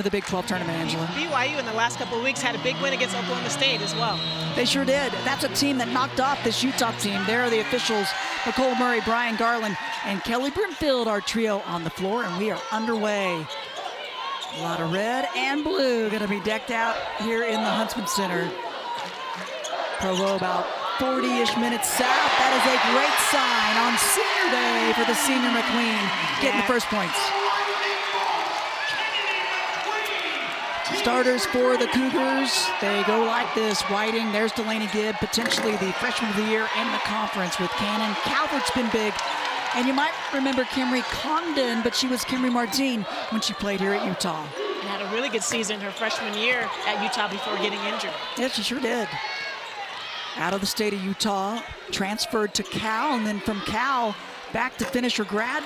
The Big 12 tournament, Angela. BYU in the last couple of weeks had a big win against Oklahoma State as well. They sure did. That's a team that knocked off this Utah team. There are the officials, Nicole Murray, Brian Garland, and Kelly Brimfield, our trio on the floor, and we are underway. A lot of red and blue going to be decked out here in the Huntsman Center. Provo about 40-ish minutes south. That is a great sign on senior day for the senior McQueen getting the first points. Starters for the Cougars, they go like this. Whiting, there's Delaney Gibb, potentially the freshman of the year in the conference with Cannon. Calvert's been big. And you might remember Camry Condon, but she was Camry Martin when she played here at Utah. And had a really good season her freshman year at Utah before getting injured. Yeah, she sure did. Out of the state of Utah, transferred to Cal, and then from Cal back to finish her grad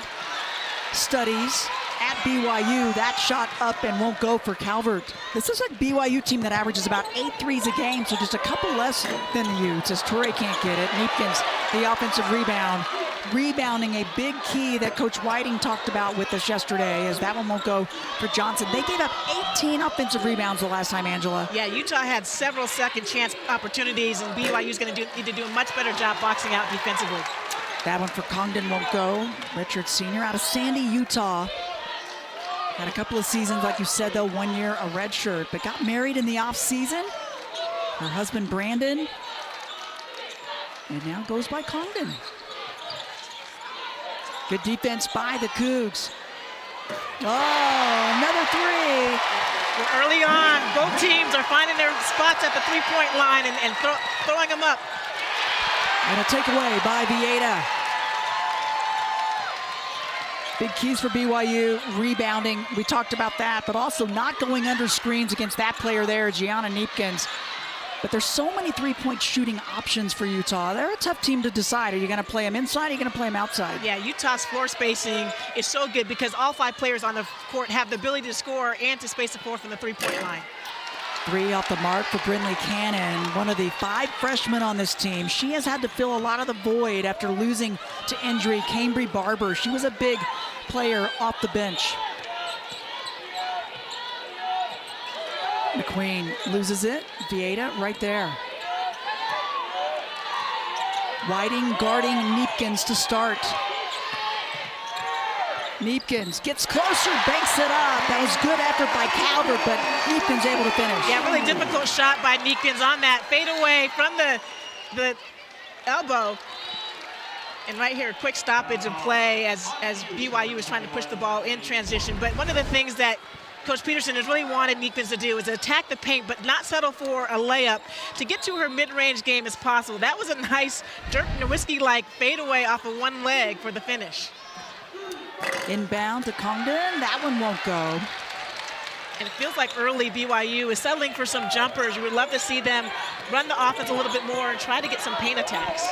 studies at BYU. That shot up and won't go for Calvert. This is a BYU team that averages about 8 threes a game, so just a couple less than the Utes as Torrey can't get it. Neepkins, the offensive rebound. Rebounding, a big key that Coach Whiting talked about with us yesterday, as that one won't go for Johnson. They gave up 18 offensive rebounds the last time, Angela. Yeah, Utah had several second chance opportunities, and BYU's going to need to do a much better job boxing out defensively. That one for Congdon won't go. Richard Sr. out of Sandy, Utah. Had a couple of seasons, like you said, though, 1 year a red shirt, but got married in the off season. Her husband, Brandon, and now goes by Congdon. Good defense by the Cougs. Oh, another three. Well, early on, both teams are finding their spots at the three-point line and throwing them up. And a takeaway by Vieta. Big keys for BYU, rebounding. We talked about that, but also not going under screens against that player there, Gianna Neepkins. But there's so many three-point shooting options for Utah. They're a tough team to decide. Are you going to play them inside or are you going to play them outside? Yeah, Utah's floor spacing is so good because all 5 players on the court have the ability to score and to space the floor from the three-point line. 3 off the mark for Brindley Cannon, one of the 5 freshmen on this team. She has had to fill a lot of the void after losing to injury Cambry Barber. She was a big player off the bench. McQueen loses it. Vieta right there. Whiting guarding Neepkins to start. Neepkins gets closer, banks it up. That was good effort by Calvert, but Neepkins able to finish. Yeah, really difficult shot by Neepkins on that fadeaway from the elbow. And right here, quick stoppage of play as BYU was trying to push the ball in transition. But one of the things that Coach Peterson has really wanted Neepkins to do is attack the paint, but not settle for a layup to get to her mid-range game as possible. That was a nice Dirk Nowitzki-like fadeaway off of one leg for the finish. Inbound to Congdon, that one won't go. And it feels like early BYU is settling for some jumpers. You would love to see them run the offense a little bit more and try to get some paint attacks.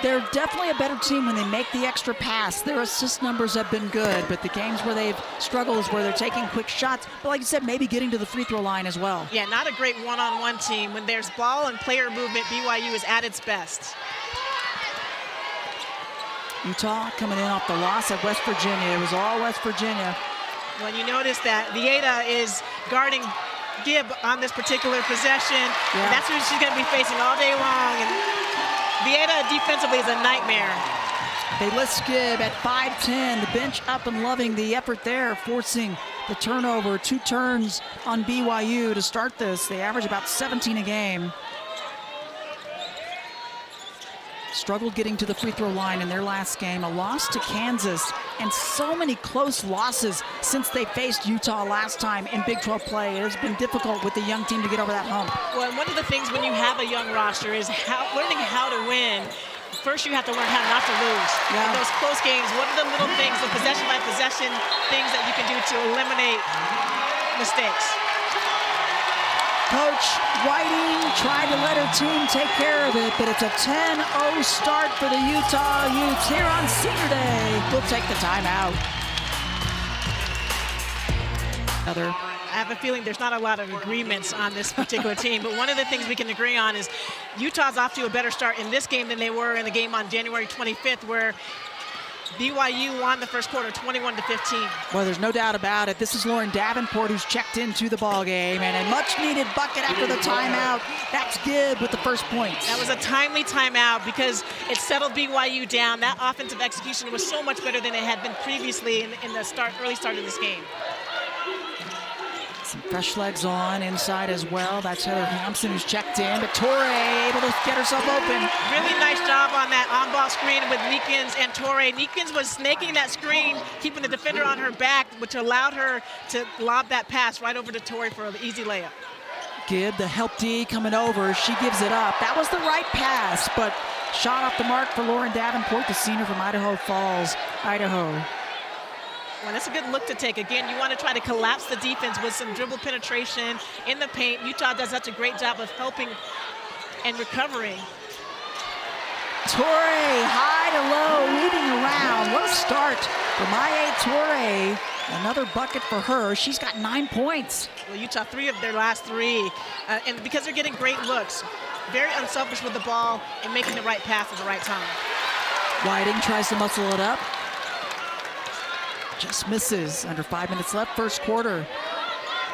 They're definitely a better team when they make the extra pass. Their assist numbers have been good, but the games where they've struggled is where they're taking quick shots. But like you said, maybe getting to the free throw line as well. Yeah, not a great one-on-one team. When there's ball and player movement, BYU is at its best. Utah coming in off the loss at West Virginia. It was all West Virginia. When you notice that Vieta is guarding Gibb on this particular possession, and that's who she's going to be facing all day long. And Vieta defensively is a nightmare. They list Gibb at 5'10", the bench up and loving the effort there, forcing the turnover. 2 turns on BYU to start this. They average about 17 a game. Struggled getting to the free throw line in their last game. A loss to Kansas, and so many close losses since they faced Utah last time in Big 12 play. It has been difficult with the young team to get over that hump. Well, and one of the things when you have a young roster is learning how to win. First, you have to learn how not to lose. In those close games, what are the little things, the possession by possession things that you can do to eliminate mistakes? Coach Whiting tried to let her team take care of it, but it's a 10-0 start for the Utah Utes here on Senior Day. We'll take the timeout. I have a feeling there's not a lot of agreements on this particular team, but one of the things we can agree on is Utah's off to a better start in this game than they were in the game on January 25th, where BYU won the first quarter 21-15. Well, there's no doubt about it. This is Lauren Davenport who's checked into the ball game, and a much-needed bucket after the timeout. That's Gibb with the first points. That was a timely timeout because it settled BYU down. That offensive execution was so much better than it had been previously in the early start of this game. Some fresh legs on inside as well. That's Heather Hampson who's checked in, but Torre able to get herself open. Really nice job on that on-ball screen with Neekins and Torre. Neekins was snaking that screen, keeping the defender on her back, which allowed her to lob that pass right over to Torre for an easy layup. Gibb, the help D coming over. She gives it up. That was the right pass, but shot off the mark for Lauren Davenport, the senior from Idaho Falls, Idaho. Well, that's a good look to take. Again, you want to try to collapse the defense with some dribble penetration in the paint. Utah does such a great job of helping and recovering. Torre, high to low, weaving around. What a start for Maya Torre. Another bucket for her. She's got 9 points. Well, Utah, 3 of their last 3. And because they're getting great looks, very unselfish with the ball and making the right pass at the right time. Whiting tries to muscle it up. Just misses. Under 5 minutes left, first quarter.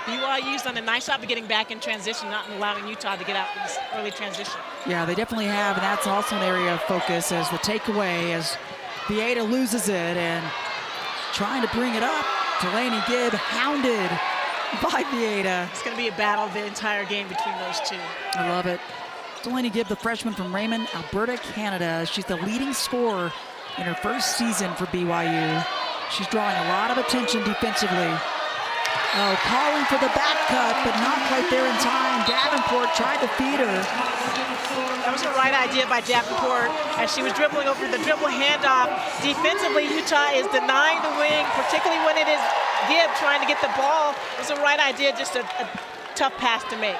BYU's done a nice job of getting back in transition, not allowing Utah to get out in this early transition. Yeah, they definitely have, and that's also an area of focus as the takeaway, as Vieta loses it and trying to bring it up. Delaney Gibb hounded by Vieta. It's going to be a battle the entire game between those two. I love it. Delaney Gibb, the freshman from Raymond, Alberta, Canada. She's the leading scorer in her first season for BYU. She's drawing a lot of attention defensively. Oh, calling for the back cut, but not quite there in time. Davenport tried to feed her. That was the right idea by Davenport as she was dribbling over the dribble handoff. Defensively, Utah is denying the wing, particularly when it is Gibb trying to get the ball. It was the right idea, just a tough pass to make.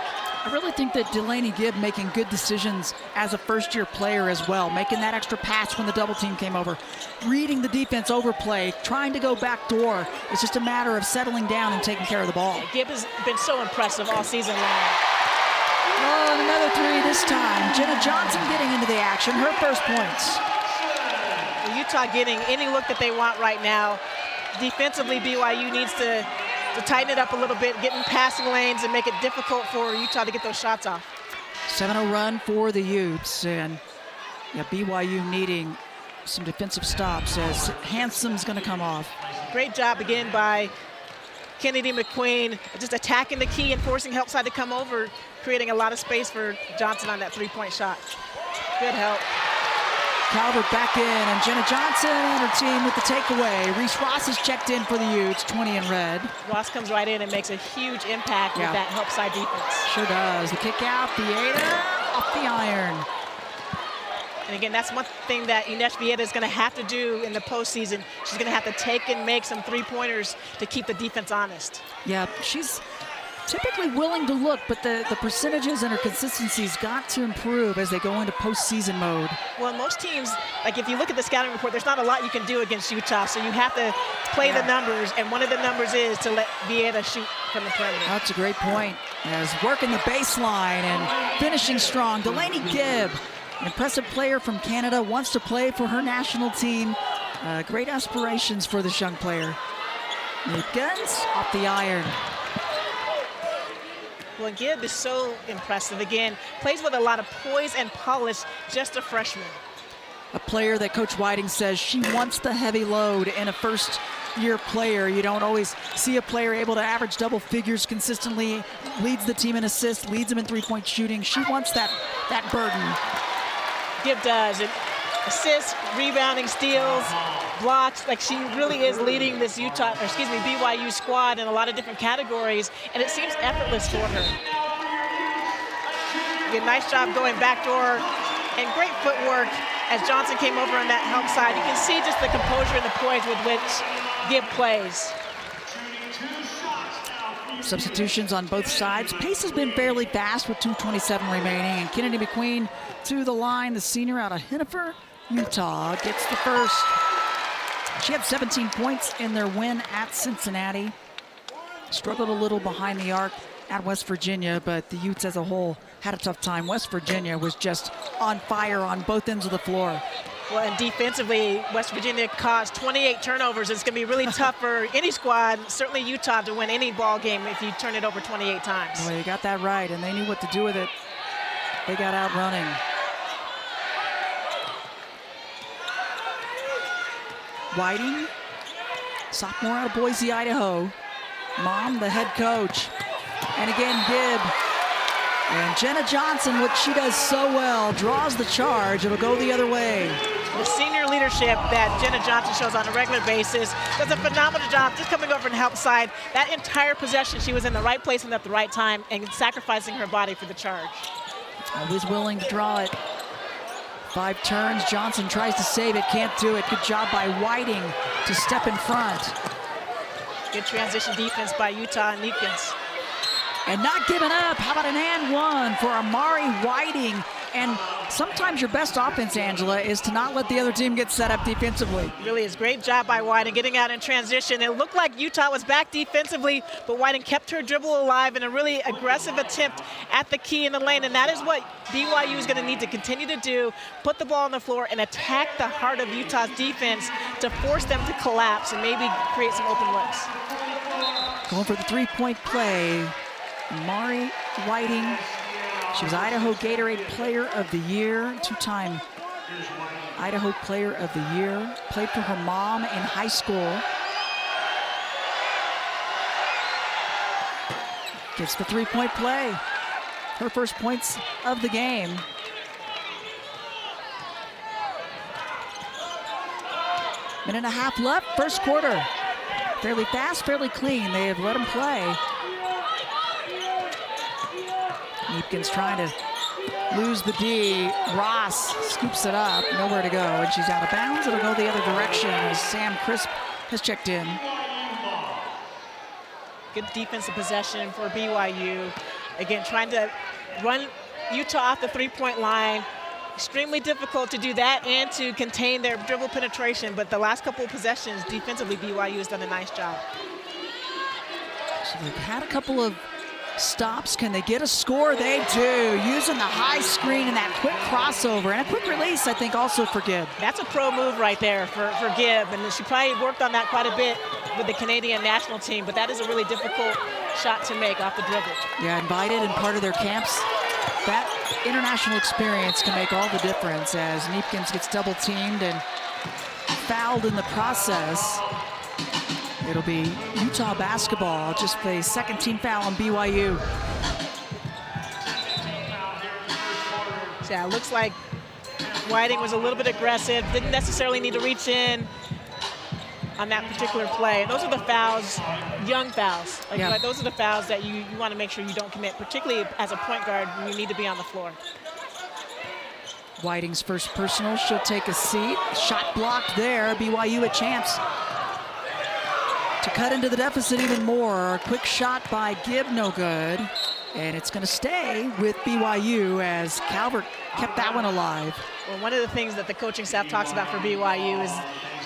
I really think that Delaney Gibb making good decisions as a first-year player as well, making that extra pass when the double team came over, reading the defense overplay, trying to go back door. It's just a matter of settling down and taking care of the ball. Gibb has been so impressive all season long. Oh, and another 3 this time. Jenna Johnson getting into the action, her first points. Well, Utah getting any look that they want right now. Defensively, BYU needs to tighten it up a little bit, get in passing lanes and make it difficult for Utah to get those shots off. 7-0 run for the Utes, and yeah, BYU needing some defensive stops as Hansom's going to come off. Great job again by Kennedy McQueen, just attacking the key and forcing help side to come over, creating a lot of space for Johnson on that 3-point shot. Good help. Calvert back in, and Jenna Johnson and her team with the takeaway. Reese Ross is checked in for the Utes, 20 in red. Ross comes right in and makes a huge impact with that help side defense. Sure does. The kick out, Vieta off the iron. And again, that's one thing that Ines Vieta is going to have to do in the postseason. She's going to have to take and make some 3-pointers to keep the defense honest. Yeah, she's typically willing to look, but the percentages and her consistency's got to improve as they go into postseason mode. Well, most teams, like if you look at the scouting report, there's not a lot you can do against Utah, so you have to play the numbers, and one of the numbers is to let Vieta shoot from the perimeter. That's a great point. As working the baseline and finishing strong. Delaney Gibb, an impressive player from Canada, wants to play for her national team. Great aspirations for this young player. Guns off the iron. Well, Gibb is so impressive. Again, plays with a lot of poise and polish, just a freshman. A player that Coach Whiting says she wants the heavy load in a first-year player. You don't always see a player able to average double figures consistently, leads the team in assists, leads them in 3-point shooting. She wants that burden. Gibb does. Assists, rebounding, steals, blocks. Like, she really is leading this BYU squad in a lot of different categories, and it seems effortless for her. Again, nice job going backdoor, and great footwork as Johnson came over on that help side. You can see just the composure and the poise with which Gibb plays. Substitutions on both sides. Pace has been fairly fast with 2:27 remaining, and Kennedy McQueen to the line, the senior out of Hennifer, Utah, gets the first. She had 17 points in their win at Cincinnati. Struggled a little behind the arc at West Virginia, but the Utes as a whole had a tough time. West Virginia was just on fire on both ends of the floor. Well, and defensively, West Virginia caused 28 turnovers. It's going to be really tough for any squad, certainly Utah, to win any ball game if you turn it over 28 times. Well, you got that right, and they knew what to do with it. They got out running. Whiting, sophomore out of Boise, Idaho. Mom, the head coach. And again, Gibb. And Jenna Johnson, what she does so well, draws the charge. It'll go the other way. The senior leadership that Jenna Johnson shows on a regular basis does a phenomenal job just coming over and help side. That entire possession, she was in the right place and at the right time and sacrificing her body for the charge. Always willing to draw it. 5 turns, Johnson tries to save it, can't do it. Good job by Whiting to step in front. Good transition defense by Utah and Neepkins. And not giving up. How about an and one for Amari Whiting? And sometimes your best offense, Angela, is to not let the other team get set up defensively. Really is. Great job by Whiting getting out in transition. It looked like Utah was back defensively, but Whiting kept her dribble alive in a really aggressive attempt at the key in the lane, and that is what BYU is going to need to continue to do, put the ball on the floor and attack the heart of Utah's defense to force them to collapse and maybe create some open looks. Going for the three-point play, Amari Whiting. She was Idaho Gatorade Player of the Year, 2-time Idaho Player of the Year. Played for her mom in high school. Gets the three-point play. Her first points of the game. Minute and a half left, first quarter. Fairly fast, fairly clean. They have let them play. Neepkins trying to lose the D. Ross scoops it up, nowhere to go, and she's out of bounds. It'll go the other direction as Sam Crisp has checked in. Good defensive possession for BYU. Again, trying to run Utah off the three-point line. Extremely difficult to do that and to contain their dribble penetration, but the last couple of possessions, defensively, BYU has done a nice job. So they've had a couple of stops. Can they get a score? They do, using the high screen and that quick crossover and a quick release, I think, also for Gibb. That's a pro move right there for Gibb, and she probably worked on that quite a bit with the Canadian national team, but that is a really difficult shot to make off the dribble. Yeah, invited and part of their camps. That international experience can make all the difference as Neepkins gets double teamed and fouled in the process. It'll be Utah basketball, just the second team foul on BYU. So yeah, it looks like Whiting was a little bit aggressive, didn't necessarily need to reach in on that particular play. And those are the fouls, young fouls. Like those are the fouls that you want to make sure you don't commit, particularly as a point guard when you need to be on the floor. Whiting's first personal, she'll take a seat. Shot blocked there, BYU a chance to cut into the deficit even more. A quick shot by Gibb, no good. And it's going to stay with BYU as Calvert kept that one alive. Well, one of the things that the coaching staff talks about for BYU is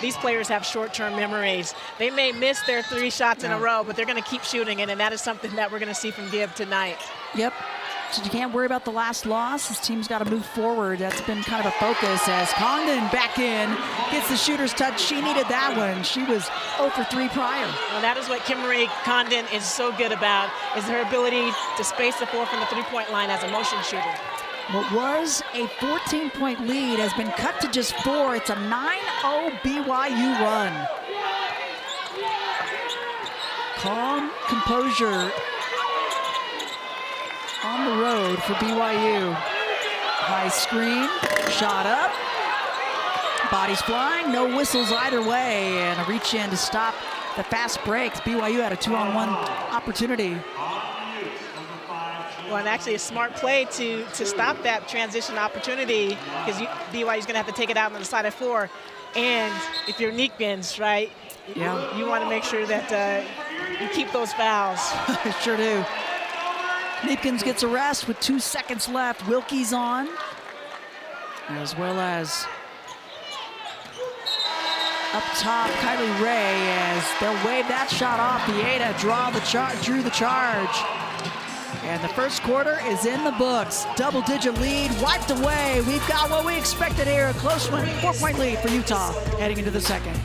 these players have short-term memories. They may miss their 3 shots in a row, but they're going to keep shooting it, and that is something that we're going to see from Gibb tonight. Yep. So you can't worry about the last loss. This team's got to move forward. That's been kind of a focus as Congdon back in, gets the shooter's touch. She needed that one. She was 0 for 3 prior. Well, that is what Kimberly Congdon is so good about, is her ability to space the floor from the three-point line as a motion shooter. What was a 14-point lead has been cut to just 4. It's a 9-0 BYU run. Calm composure on the road for BYU. High screen, shot up. Bodies flying, no whistles either way, and a reach in to stop the fast breaks. BYU had a 2-on-1 opportunity. Well, and actually a smart play to stop that transition opportunity, because BYU's going to have to take it out on the side of 4. And if you're Neepkins, right, you want to make sure that you keep those fouls. Sure do. Neepkins gets a rest with 2 seconds left. Wilkie's on, as well as up top, Kylie Ray, as they'll wave that shot off. Vieta drew the charge. And the first quarter is in the books. Double-digit lead wiped away. We've got what we expected here, a close one, 4-point lead for Utah heading into the second.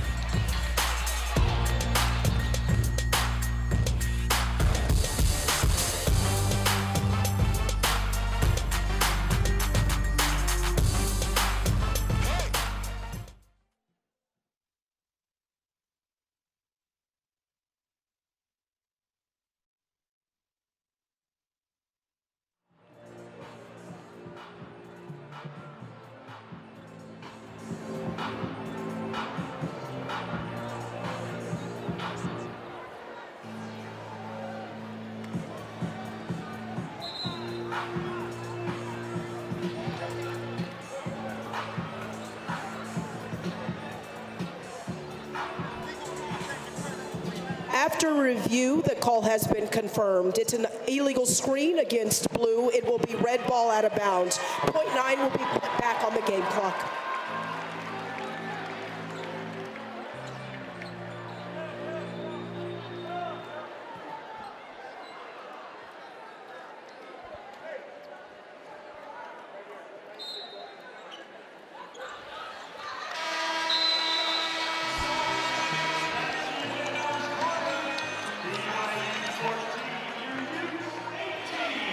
After review, the call has been confirmed. It's an illegal screen against blue. It will be red ball out of bounds. .9 will be put back on the game clock.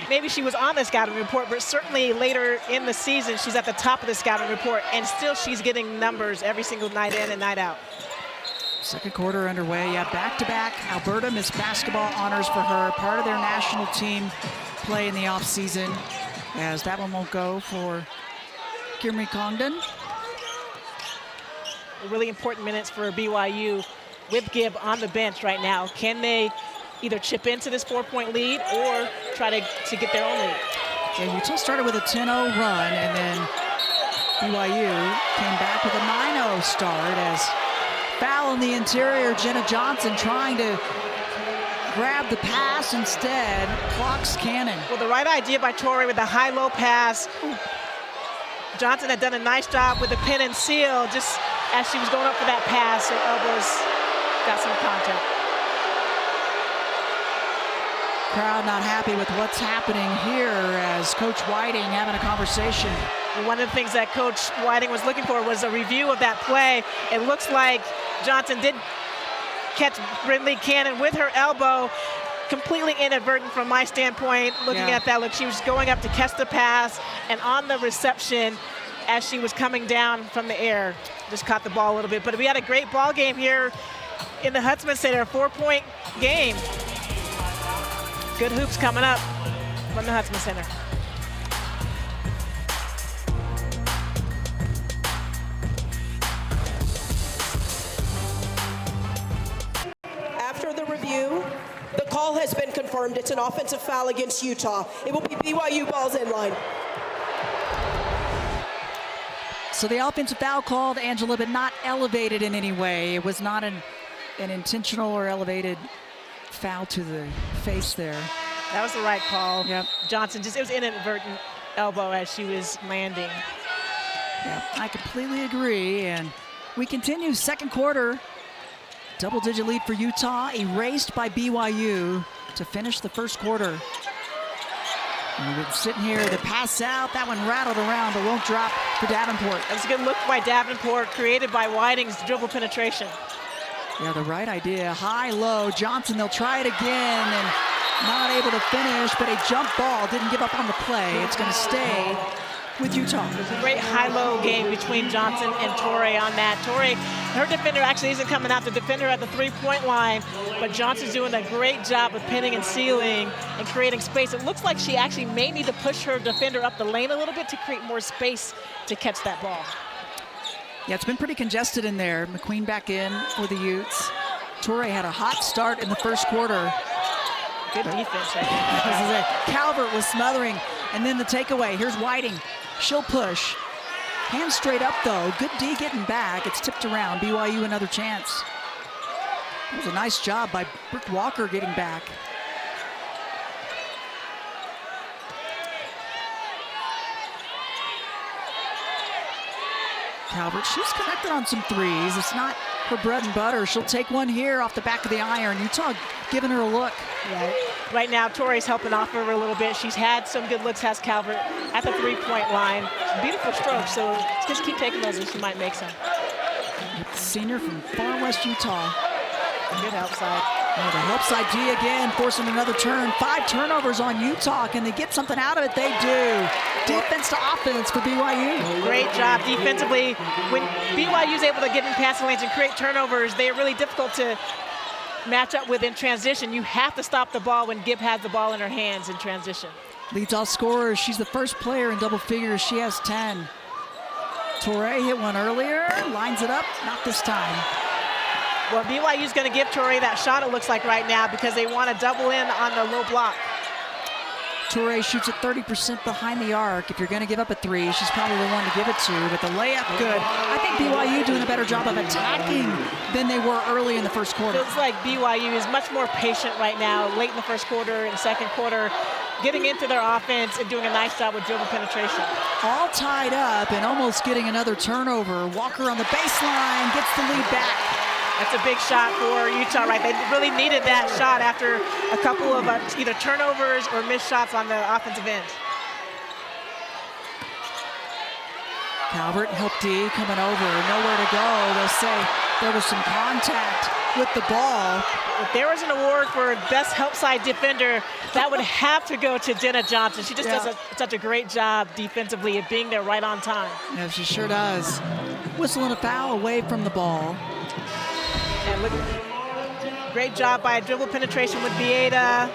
Maybe she was on the scouting report, but certainly later in the season, she's at the top of the scouting report, and still she's getting numbers every single night in and night out. Second quarter underway. Yeah, back-to-back Alberta Miss Basketball honors for her. Part of their national team play in the offseason, as that one won't go for Kimberly Congdon. Really important minutes for BYU with Gibb on the bench right now. Can they either chip into this 4-point lead or try to get their own lead? Yeah, Utah started with a 10-0 run, and then BYU came back with a 9-0 start as foul in the interior. Jenna Johnson trying to grab the pass instead. Clocks Cannon. Well, the right idea by Torrey with the high-low pass. Johnson had done a nice job with the pin and seal. Just as she was going up for that pass, her elbows got some contact. Crowd not happy with what's happening here as Coach Whiting having a conversation. One of the things that Coach Whiting was looking for was a review of that play. It looks like Johnson did catch Brindley Cannon with her elbow, completely inadvertent from my standpoint. Looking at that, look, she was going up to catch the pass, and on the reception, as she was coming down from the air, just caught the ball a little bit. But we had a great ball game here in the Huntsman Center, a 4-point game. Good hoops coming up from the Huntsman Center. After the review, the call has been confirmed. It's an offensive foul against Utah. It will be BYU balls in line. So the offensive foul called, Angela, but not elevated in any way. It was not an intentional or elevated foul to the face there. That was the right call. Yep. Johnson, it was inadvertent elbow as she was landing. Yeah, I completely agree. And we continue second quarter. Double-digit lead for Utah, erased by BYU to finish the first quarter. And we've been sitting here, the pass out, that one rattled around, but won't drop for Davenport. That was a good look by Davenport, created by Whiting's dribble penetration. Yeah, the right idea, high, low. Johnson, they'll try it again, and not able to finish, but a jump ball didn't give up on the play. It's going to stay with Utah. It was a great high-low game between Johnson and Torrey on that. Torrey, her defender actually isn't coming out. The defender at the three-point line, but Johnson's doing a great job of pinning and sealing and creating space. It looks like she actually may need to push her defender up the lane a little bit to create more space to catch that ball. Yeah, it's been pretty congested in there. McQueen back in for the Utes. Torrey had a hot start in the first quarter. Good defense right there. Calvert was smothering, and then the takeaway. Here's Whiting. She'll push. Hands straight up, though. Good D getting back. It's tipped around. BYU another chance. It was a nice job by Britt Walker getting back. Calvert, she's connected on some threes. It's not her bread and butter. She'll take one here off the back of the iron. Utah giving her a look. Yeah, Right now, Torrey's helping off her a little bit. She's had some good looks, has Calvert at the three-point line. Beautiful stroke, so just keep taking those and she might make some. Senior from far west Utah. Good help side. Oh, the help side D again, forcing another turn. 5 turnovers on Utah. Can they get something out of it? They do. Defense to offense for BYU. Great job defensively. When BYU is able to get in passing lanes and create turnovers, they are really difficult to match up with in transition. You have to stop the ball when Gibb has the ball in her hands in transition. Leads all scorers. She's the first player in double figures. She has 10. Torrey hit one earlier, lines it up, not this time. Well, BYU's going to give Torrey that shot, it looks like right now, because they want to double in on the low block. Torrey shoots at 30% behind the arc. If you're going to give up a 3, she's probably the one to give it to, but the layup good. I think BYU doing a better job of attacking than they were early in the first quarter. Feels like BYU is much more patient right now, late in the first quarter and second quarter, getting into their offense and doing a nice job with dribble penetration. All tied up and almost getting another turnover. Walker on the baseline gets the lead back. That's a big shot for Utah, right? They really needed that shot after a couple of either turnovers or missed shots on the offensive end. Calvert helped D coming over, nowhere to go. They'll say there was some contact with the ball. If there was an award for best help side defender, that would have to go to Jenna Johnson. She just does such a great job defensively of being there right on time. Yeah, she sure does. Whistle and a foul away from the ball. And look, great job by dribble penetration with Vieta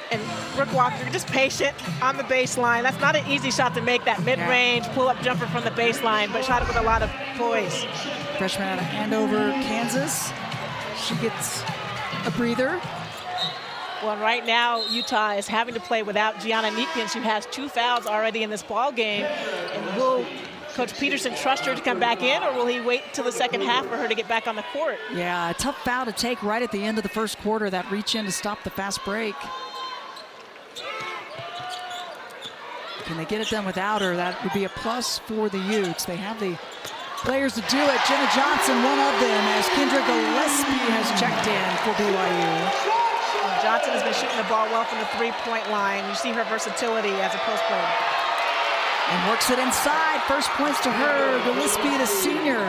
and Brooke Walker, just patient on the baseline. That's not an easy shot to make, that mid-range pull-up jumper from the baseline, but shot it with a lot of poise. Freshman out of Andover, Kansas. She gets a breather. Well, right now, Utah is having to play without Gianna Neekins, who has 2 fouls already in this ball game. And will Coach Peterson trust her to come back in, or will he wait till the second half for her to get back on the court? Yeah, a tough foul to take right at the end of the first quarter, that reach in to stop the fast break. Can they get it done without her? That would be a plus for the Utes. They have the players to do it. Jenna Johnson, one of them, as Kendra Gillespie has checked in for BYU. Johnson has been shooting the ball well from the three-point line. You see her versatility as a post player. And works it inside. First points to her. Gillespie, the senior.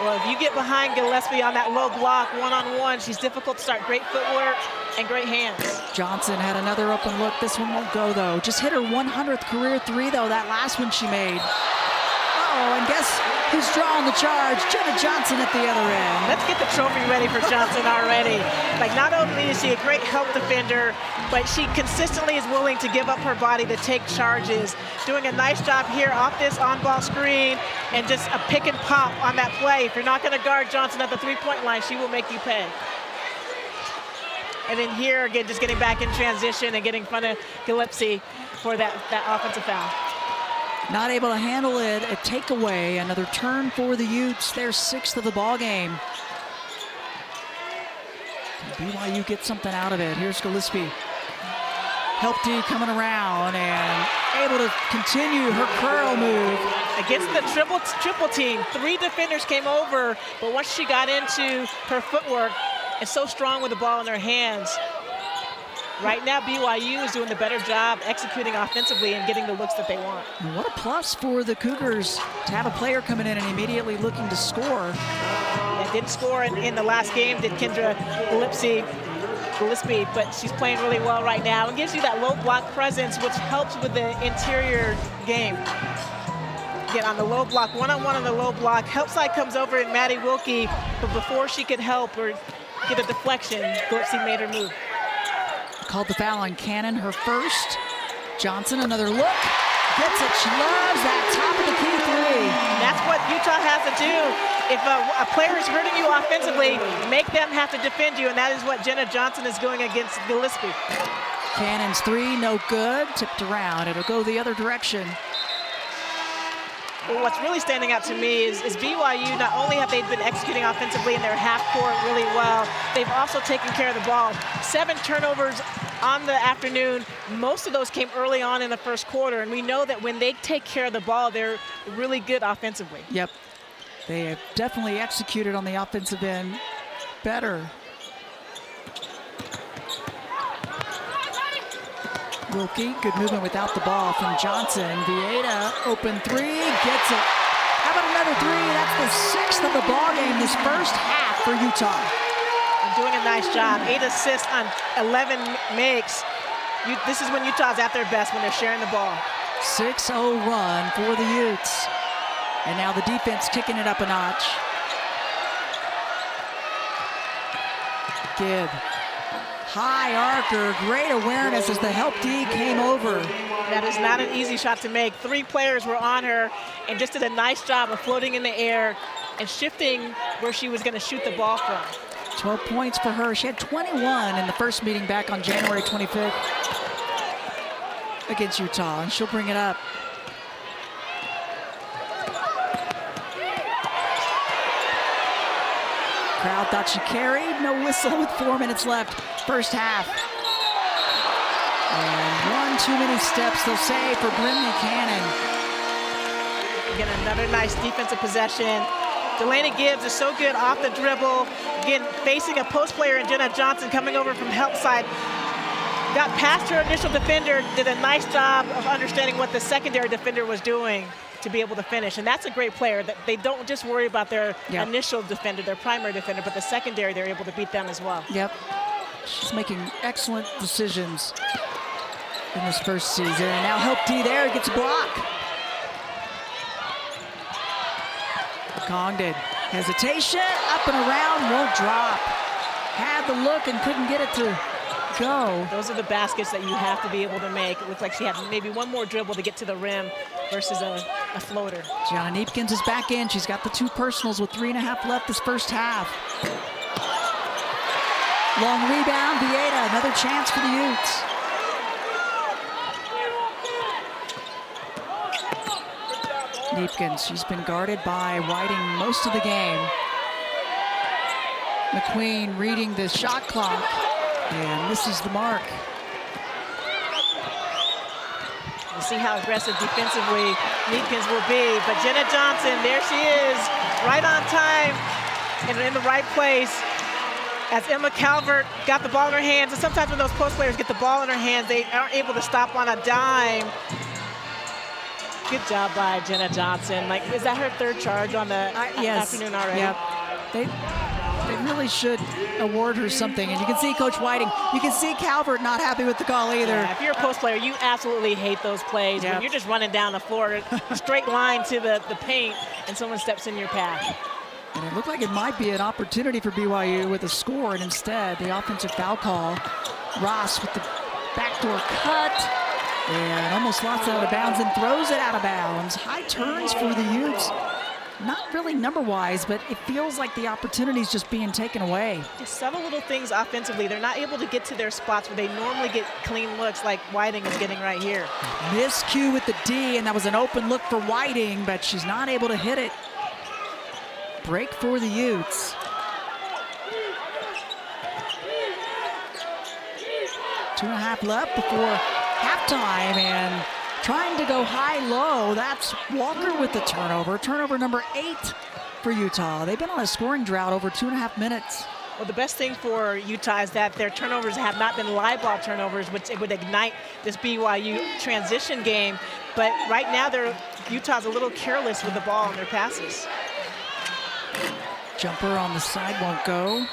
Well, if you get behind Gillespie on that low block, one-on-one, she's difficult to start. Great footwork and great hands. Johnson had another open look. This one won't go, though. Just hit her 100th career 3, though, that last one she made. Uh-oh, and guess who's drawing the charge? Jenna Johnson at the other end. Let's get the trophy ready for Johnson already. Like, not only is she a great help defender, but she consistently is willing to give up her body to take charges. Doing a nice job here off this on-ball screen and just a pick and pop on that play. If you're not going to guard Johnson at the three-point line, she will make you pay. And then here, again, just getting back in transition and getting in front of Gillespie for that offensive foul. Not able to handle it, a takeaway, another turn for the Utes, their 6th of the ball game. Can BYU get something out of it? Here's Gillespie. Help D coming around and able to continue her curl move. Against the triple team, 3 defenders came over, but once she got into her footwork, and so strong with the ball in their hands. Right now, BYU is doing the better job executing offensively and getting the looks that they want. And what a plus for the Cougars to have a player coming in and immediately looking to score. Yeah, didn't score in the last game, did Kendra Gillespie, but she's playing really well right now and gives you that low block presence, which helps with the interior game. Again, on the low block, one-on-one on the low block, help side comes over and Maddie Wilkie, but before she could help or get a deflection, Gillespie made her move. Called the foul on Cannon, her first. Johnson, another look. Gets it, she loves that top of the key 3. And that's what Utah has to do. If a player is hurting you offensively, make them have to defend you, and that is what Jenna Johnson is doing against Gillespie. Cannon's 3, no good, tipped around. It'll go the other direction. Well, what's really standing out to me is BYU, not only have they been executing offensively in their half court really well, they've also taken care of the ball. 7 turnovers on the afternoon. Most of those came early on in the first quarter, and we know that when they take care of the ball, they're really good offensively. Yep, they have definitely executed on the offensive end better. Wilkie, good movement without the ball from Johnson. Vieta, open three, gets it. How about another three? That's the 6th of the ball game this first half for Utah. And doing a nice job. 8 assists on 11 makes. This is when Utah's at their best, when they're sharing the ball. 6-0 run for the Utes. And now the defense kicking it up a notch. Gibb. High archer, great awareness as the help D came over. That is not an easy shot to make. 3 players were on her and just did a nice job of floating in the air and shifting where she was going to shoot the ball from. 12 points for her. She had 21 in the first meeting back on January 25th against Utah, and she'll bring it up. Crowd thought she carried. No whistle with 4 minutes left. First half. And one too many steps, they'll say, for Brimley Cannon. Again, another nice defensive possession. Delaney Gibbs is so good off the dribble. Again, facing a post player in Jenna Johnson coming over from help side. Got past her initial defender, did a nice job of understanding what the secondary defender was doing to be able to finish. And that's a great player, that they don't just worry about their initial defender, their primary defender, but the secondary, they're able to beat them as well. Yep. She's making excellent decisions in this first season. And now help D there, gets a block. Congdon, hesitation, up and around, won't drop. Had the look and couldn't get it to go. Those are the baskets that you have to be able to make. It looked like she had maybe one more dribble to get to the rim versus a floater. Gianna Neepkins is back in. She's got the 2 personals with 3.5 left this first half. Long rebound, Vieta, another chance for the Utes. Neepkins, she's been guarded by Whiting most of the game. McQueen reading the shot clock and misses the mark. We'll see how aggressive defensively Neepkins will be, but Jenna Johnson, there she is, right on time and in the right place. As Emma Calvert got the ball in her hands, and sometimes when those post players get the ball in their hands, they aren't able to stop on a dime. Good job by Jenna Johnson. Like, is that her 3rd charge on the afternoon already? Yep. They really should award her something. And you can see Coach Whiting, you can see Calvert not happy with the call either. Yeah, if you're a post player, you absolutely hate those plays. When you're just running down the floor, a straight line to the paint, and someone steps in your path. And it looked like it might be an opportunity for BYU with a score, and instead the offensive foul call. Ross with the backdoor cut and almost lost it out of bounds and throws it out of bounds. High turns for the Utes. Not really number-wise, but it feels like the opportunity is just being taken away. Just subtle little things offensively. They're not able to get to their spots where they normally get clean looks like Whiting is getting right here. Miscue with the D, and that was an open look for Whiting, but she's not able to hit it. Break for the Utes. Two and a half left before halftime, and trying to go high-low. That's Walker with the turnover. Turnover number 8 for Utah. They've been on a scoring drought over 2.5 minutes. Well, the best thing for Utah is that their turnovers have not been live ball turnovers, which it would ignite this BYU transition game. But right now, Utah's a little careless with the ball in their passes. Jumper on the side won't go.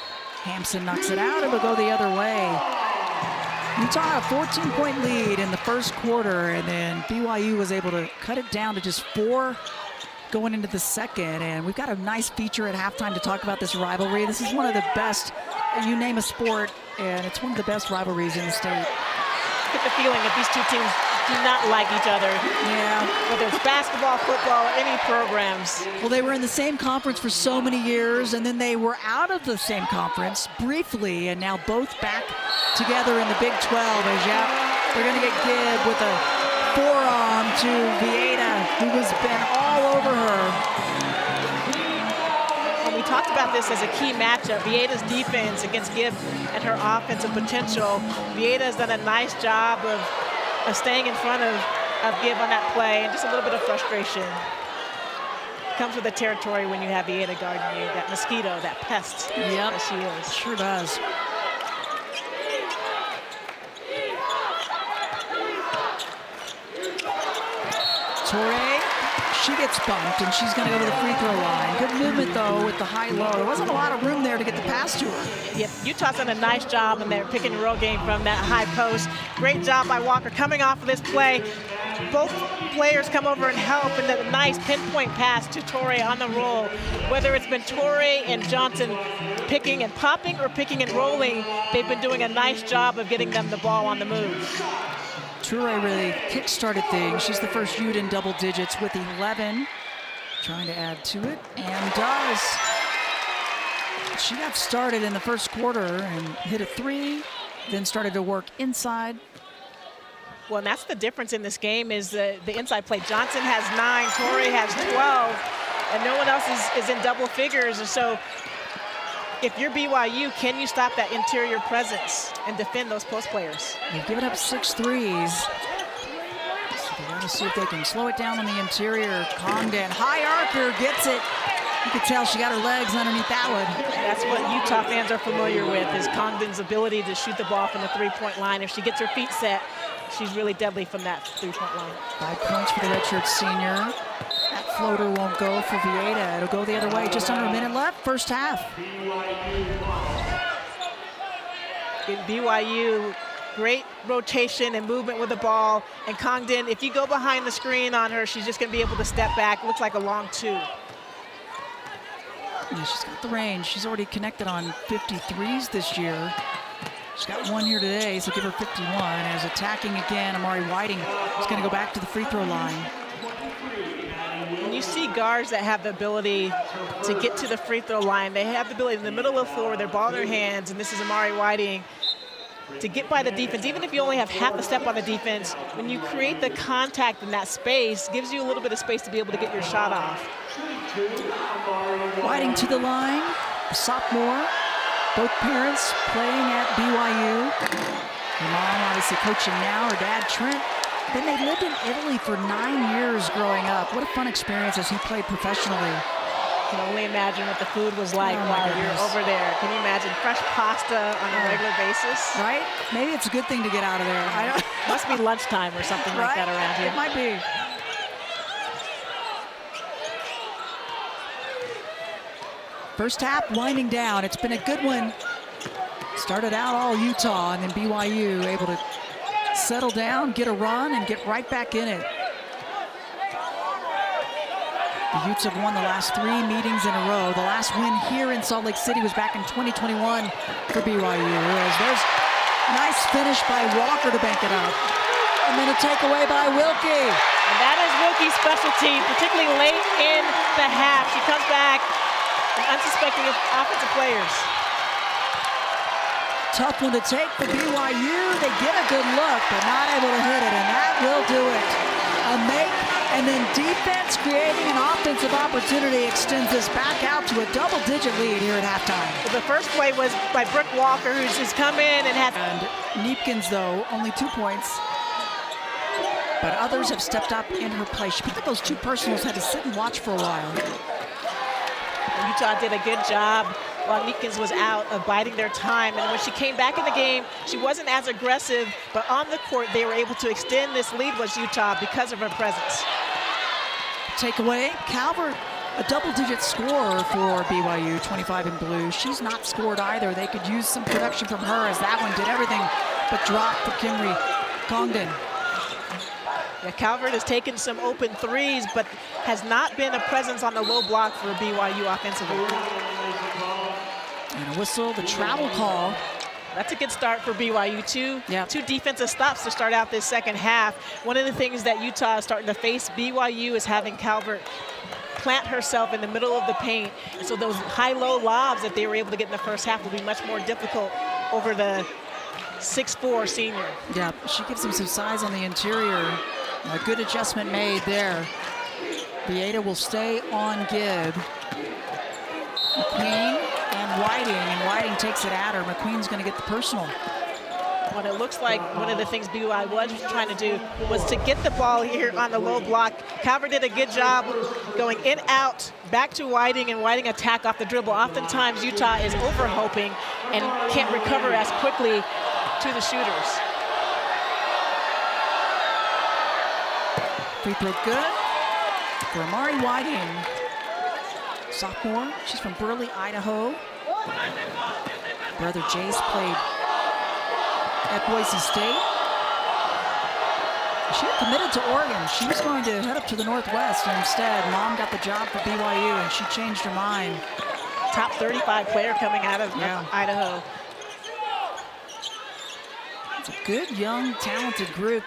Hampson knocks it out. It'll go the other way. Utah a 14-point lead in the first quarter, and then BYU was able to cut it down to just 4 going into the second. And we've got a nice feature at halftime to talk about this rivalry. This is one of the best, you name a sport, and it's one of the best rivalries in the state. Get the feeling that these two teams do not like each other. Yeah. Whether it's basketball, football, any programs. Well, they were in the same conference for so many years, and then they were out of the same conference briefly, and now both back together in the Big 12. As they're going to get Gibb with a forearm to Vieta, who has been all over her. And we talked about this as a key matchup. Vieta's defense against Gibb and her offensive potential. Vieta has done a nice job of staying in front of Gibb on that play, and just a little bit of frustration. Comes with the territory when you have Vieta guarding you, that mosquito, that pest that she is. Sure does. Torre, she gets bumped, and she's going to go to the free throw line. Good movement, though, with the high-low. There wasn't a lot of room there to get the pass to her. Yep, Utah's done a nice job in their pick and roll game from that high post. Great job by Walker coming off of this play. Both players come over and help, and a nice pinpoint pass to Torre on the roll. Whether it's been Torre and Johnson picking and popping or picking and rolling, they've been doing a nice job of getting them the ball on the move. Torre really kick-started things. She's the first Ute in double digits with 11. Trying to add to it, and does. She got started in the first quarter and hit a 3, then started to work inside. Well, and that's the difference in this game is the inside play. Johnson has 9, Torre has 12, and no one else is in double figures. And so if you're BYU, can you stop that interior presence and defend those post players? They've given up 6 threes. So they got to see if they can slow it down on the interior. Congdon, high archer, gets it. You could tell she got her legs underneath that one. That's what Utah fans are familiar with, is Congdon's ability to shoot the ball from the three-point line. If she gets her feet set, she's really deadly from that three-point line. 5 points for the redshirt senior. That floater won't go for Vieta. It'll go the other way. Just under a minute left, first half. In BYU, great rotation and movement with the ball. And Congdon, if you go behind the screen on her, she's just going to be able to step back. Looks like a long 2. Yeah, she's got the range. She's already connected on 53s this year. She's got 1 here today, so give her 51. As attacking again, Amari Whiting is going to go back to the free throw line. When you see guards that have the ability to get to the free throw line, they have the ability in the middle of the floor, they're ball in their hands, and this is Amari Whiting, to get by the defense. Even if you only have half a step on the defense, when you create the contact in that space, gives you a little bit of space to be able to get your shot off. Whiting to the line, a sophomore. Both parents playing at BYU. Her mom obviously coaching now, her dad Trent. Then they lived in Italy for 9 years growing up. What a fun experience as he played professionally. I can only imagine what the food was like while you're over there. Can you imagine fresh pasta on a regular basis? Right? Maybe it's a good thing to get out of there. I don't. Must be lunchtime or something like that around here. It might be. First half winding down. It's been a good one. Started out all Utah, and then BYU able to settle down, get a run, and get right back in it. The Utes have won the last 3 meetings in a row. The last win here in Salt Lake City was back in 2021 for BYU. As there's a nice finish by Walker to bank it up. And then a takeaway by Wilkie. And that is Wilkie's specialty, particularly late in the half. She comes back, unsuspecting offensive players. Tough one to take for BYU. They get a good look, but not able to hit it, and that will do it. A make, and then defense creating an offensive opportunity extends this back out to a double-digit lead here at halftime. Well, the first play was by Brooke Walker, who's just come in and had... And Neepkins, though, only 2 points. But others have stepped up in her place. She picked up those 2 personals, had to sit and watch for a while. Utah did a good job while Neepkins was out of biding their time. And when she came back in the game, she wasn't as aggressive, but on the court, they were able to extend this lead, was Utah, because of her presence. Takeaway, Calvert, a double-digit scorer for BYU, 25 in blue. She's not scored either. They could use some production from her, as that one did everything but drop for Kimry Congdon. Yeah, Calvert has taken some open threes, but has not been a presence on the low block for BYU offensively. And a whistle, the travel call. That's a good start for BYU. Two defensive stops to start out this second half. One of the things that Utah is starting to face BYU is having Calvert plant herself in the middle of the paint. And so those high-low lobs that they were able to get in the first half will be much more difficult over the 6'4" senior. Yeah, she gives him some size on the interior. A good adjustment made there. Vieta will stay on Gibb. McQueen and Whiting takes it at her. McQueen's going to get the personal. What it looks like one of the things BYU was trying to do was to get the ball here on the low block. Calvert did a good job going in, out, back to Whiting, and Whiting attack off the dribble. Oftentimes Utah is over-hoping and can't recover as quickly to the shooters. Free throw good. for Amari Whiting, sophomore. She's from Burley, Idaho. Brother Jace played at Boise State. She had committed to Oregon. She was going to head up to the Northwest, and instead, Mom got the job for BYU, and she changed her mind. Top 35 player coming out of Idaho. It's a good, young, talented group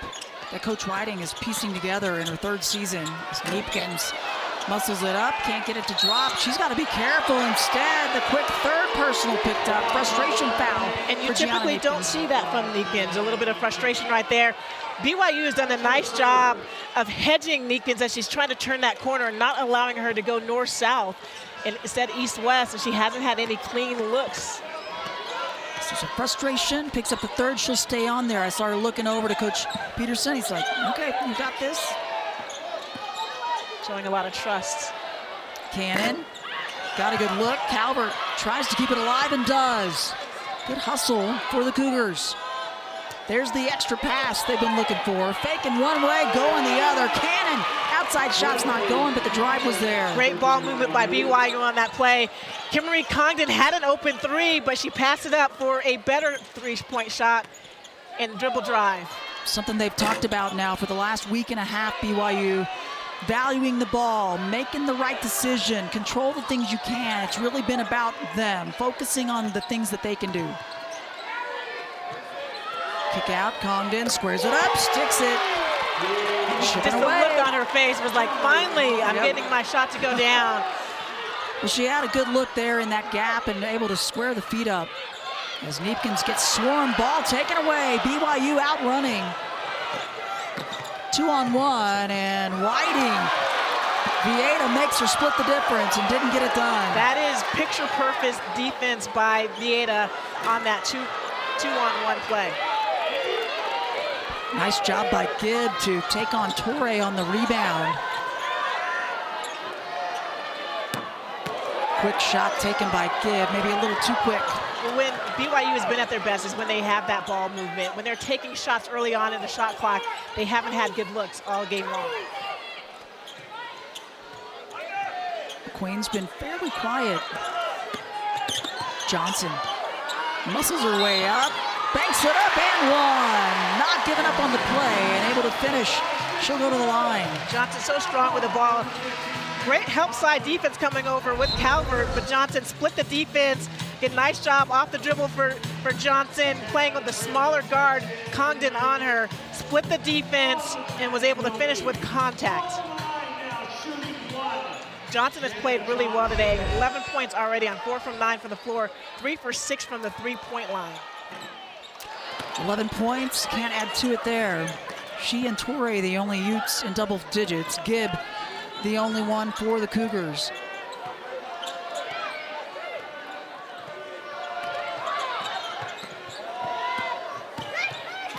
that Coach Whiting is piecing together in her third season. As Neepkins muscles it up, can't get it to drop. She's got to be careful. Instead, the quick third personal picked up. Frustration foul. And you typically don't see that from Neepkins. A little bit of frustration right there. BYU has done a nice job of hedging Neepkins as she's trying to turn that corner and not allowing her to go north-south and instead east-west, and she hasn't had any clean looks. So some frustration, picks up the third, she'll stay on there. I saw her looking over to Coach Peterson. He's like, okay, you got this. Showing a lot of trust. Cannon, got a good look. Calvert tries to keep it alive and does. Good hustle for the Cougars. There's the extra pass they've been looking for. Faking one way, going the other. Cannon, outside shot's not going, but the drive was there. Great ball movement by BYU on that play. Kimmery Congdon had an open three, but she passed it up for a better three-point shot and dribble drive. Something they've talked about now for the last week and a half, BYU. Valuing the ball, making the right decision, control the things you can. It's really been about them, focusing on the things that they can do. Kick out, Congdon squares it up, sticks it. Just the look on her face was like, finally, I'm getting my shot to go down. Well, she had a good look there in that gap and able to square the feet up. As Neepkins gets swarmed, ball taken away. BYU outrunning. 2-on-1, and Whiting. Vieta makes her split the difference and didn't get it done. That is picture-perfect defense by Vieta on that two-on-one play. Nice job by Gibb to take on Torre on the rebound. Quick shot taken by Gibb, maybe a little too quick. When BYU has been at their best is when they have that ball movement. When they're taking shots early on in the shot clock, they haven't had good looks all game long. McQueen's been fairly quiet. Johnson muscles her way up, banks it up and one. Not giving up on the play and able to finish. She'll go to the line. Johnson so strong with the ball. Great help side defense coming over with Calvert, but Johnson split the defense. Good, nice job off the dribble for Johnson, playing with the smaller guard, Congdon on her, split the defense, and was able to finish with contact. Johnson has played really well today. 11 points already on 4 from 9 from the floor, 3 for 6 from the three-point line. 11 points, can't add to it there. She and Torre, the only Utes in double digits. Gibb, the only one for the Cougars.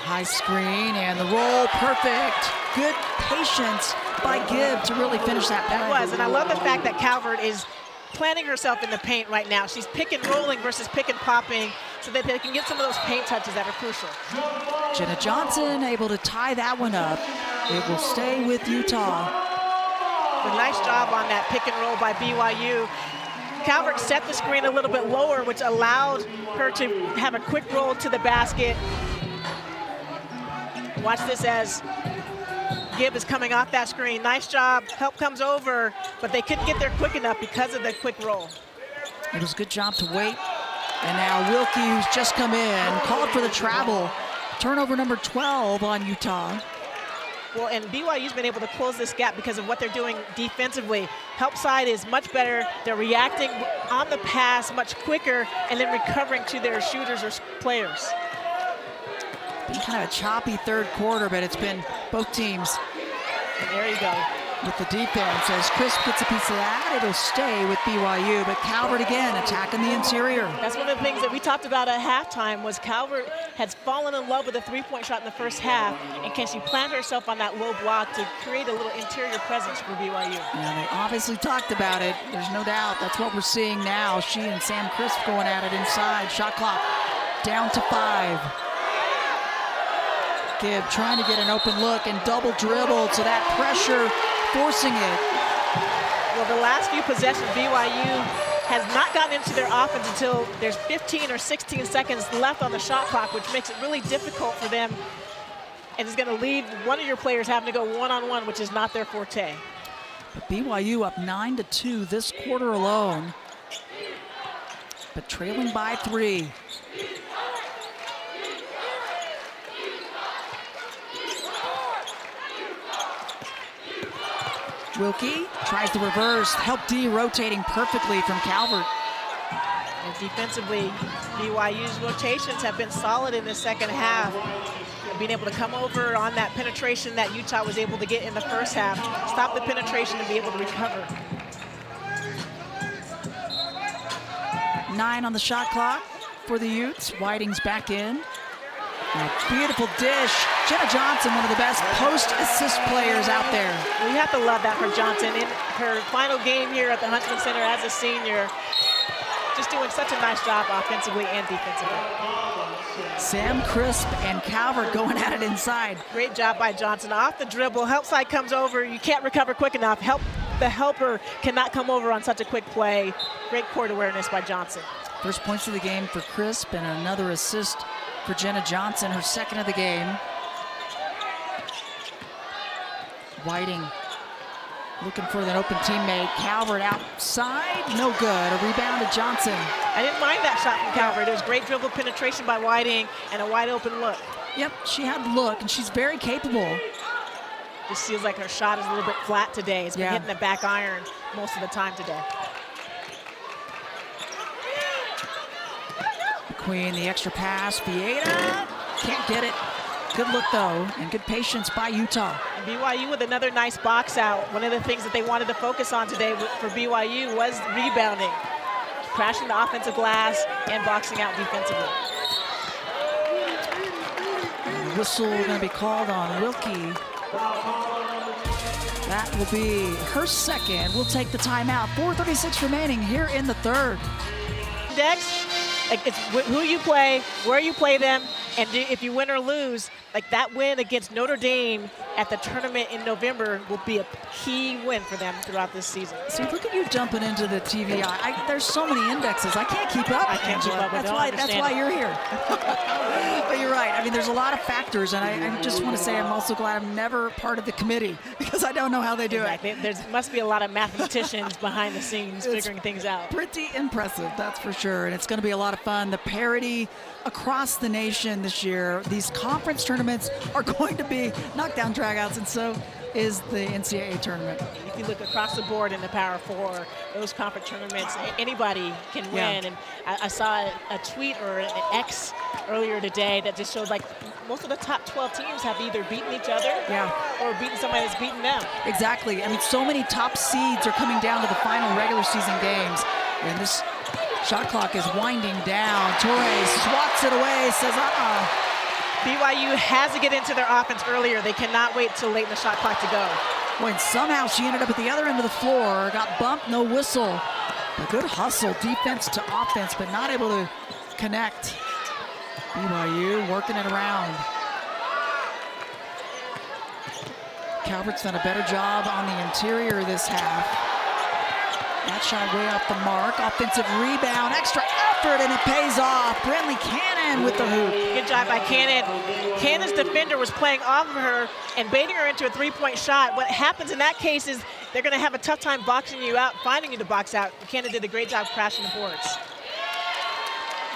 High screen and the roll, perfect. Good patience by Gibb to really finish that play. That was, and I love the fact that Calvert is planting herself in the paint right now. She's pick and rolling versus pick and popping so that they can get some of those paint touches that are crucial. Jenna Johnson able to tie that one up. It will stay with Utah. A nice job on that pick and roll by BYU. Calvert set the screen a little bit lower, which allowed her to have a quick roll to the basket. Watch this as Gibb is coming off that screen. Nice job, help comes over, but they couldn't get there quick enough because of the quick roll. It was a good job to wait. And now Wilkie, who's just come in, called for the travel. Turnover number 12 on Utah. Well, and BYU's been able to close this gap because of what they're doing defensively. Help side is much better. They're reacting on the pass much quicker and then recovering to their shooters or players. Been kind of a choppy third quarter, but it's been both teams. And there you go. With the defense, as Crisp gets a piece of that, it'll stay with BYU, but Calvert again attacking the interior. That's one of the things that we talked about at halftime was Calvert has fallen in love with a three-point shot in the first half, and can she plant herself on that low block to create a little interior presence for BYU? Yeah, they obviously talked about it. There's no doubt. That's what we're seeing now. She and Sam Crisp going at it inside. Shot clock down to 5. Gibb trying to get an open look and double dribbled, so that pressure forcing it. Well, the last few possessions, BYU has not gotten into their offense until there's 15 or 16 seconds left on the shot clock, which makes it really difficult for them. And it's going to leave one of your players having to go one-on-one, which is not their forte. BYU up 9-2 this quarter alone, but trailing by 3. Wilkie tries the reverse. Help D rotating perfectly from Calvert. And defensively, BYU's rotations have been solid in the second half. Being able to come over on that penetration that Utah was able to get in the first half, stop the penetration and be able to recover. 9 on the shot clock for the Utes. Whiting's back in. And a beautiful dish. Jenna Johnson, one of the best post-assist players out there. We have to love that for Johnson in her final game here at the Huntsman Center as a senior. Just doing such a nice job offensively and defensively. Sam Crisp and Calvert going at it inside. Great job by Johnson. Off the dribble, help side comes over. You can't recover quick enough. The helper cannot come over on such a quick play. Great court awareness by Johnson. First points of the game for Crisp and another assist for Jenna Johnson, her second of the game. Whiting looking for that open teammate. Calvert outside, no good. A rebound to Johnson. I didn't mind that shot from Calvert. It was great dribble penetration by Whiting and a wide open look. Yep, she had look, and she's very capable. Just feels like her shot is a little bit flat today. It's been hitting the back iron most of the time today. McQueen, the extra pass. Vieta can't get it. Good look, though, and good patience by Utah. BYU with another nice box out. One of the things that they wanted to focus on today for BYU was rebounding, crashing the offensive glass and boxing out defensively. And the whistle going to be called on Wilkie. That will be her second. We'll take the timeout. 4:36 remaining here in the third. Dex, like it's who you play, where you play them, and if you win or lose, like that win against Notre Dame at the tournament in November will be a key win for them throughout this season. See, look at you jumping into the TV. There's so many indexes. I can't keep up. I can't keep up with That's why you're here. But you're right. I mean, there's a lot of factors, and I just want to say I'm also glad I'm never part of the committee because I don't know how they do it. There must be a lot of mathematicians behind the scenes figuring things out. Pretty impressive, that's for sure, and it's going to be a lot of fun. The parity across the nation this year. These conference tournaments are going to be knockdown dragouts, and so is the NCAA tournament. If you look across the board in the Power Four, those conference tournaments, anybody can win. And I saw a tweet or an X earlier today that just showed like most of the top 12 teams have either beaten each other or beaten somebody that's beaten them. Exactly. I mean, so many top seeds are coming down to the final regular season games, and this shot clock is winding down. Torres swats it away, says, BYU has to get into their offense earlier. They cannot wait till late in the shot clock to go. When somehow she ended up at the other end of the floor, got bumped, no whistle. A good hustle, defense to offense, but not able to connect. BYU working it around. Calvert's done a better job on the interior this half. That shot way off the mark. Offensive rebound, extra effort, and it pays off. Brentley Cannon with the hoop. Good job by Cannon. Cannon's defender was playing off of her and baiting her into a three-point shot. What happens in that case is they're going to have a tough time boxing you out, finding you to box out. Cannon did a great job crashing the boards.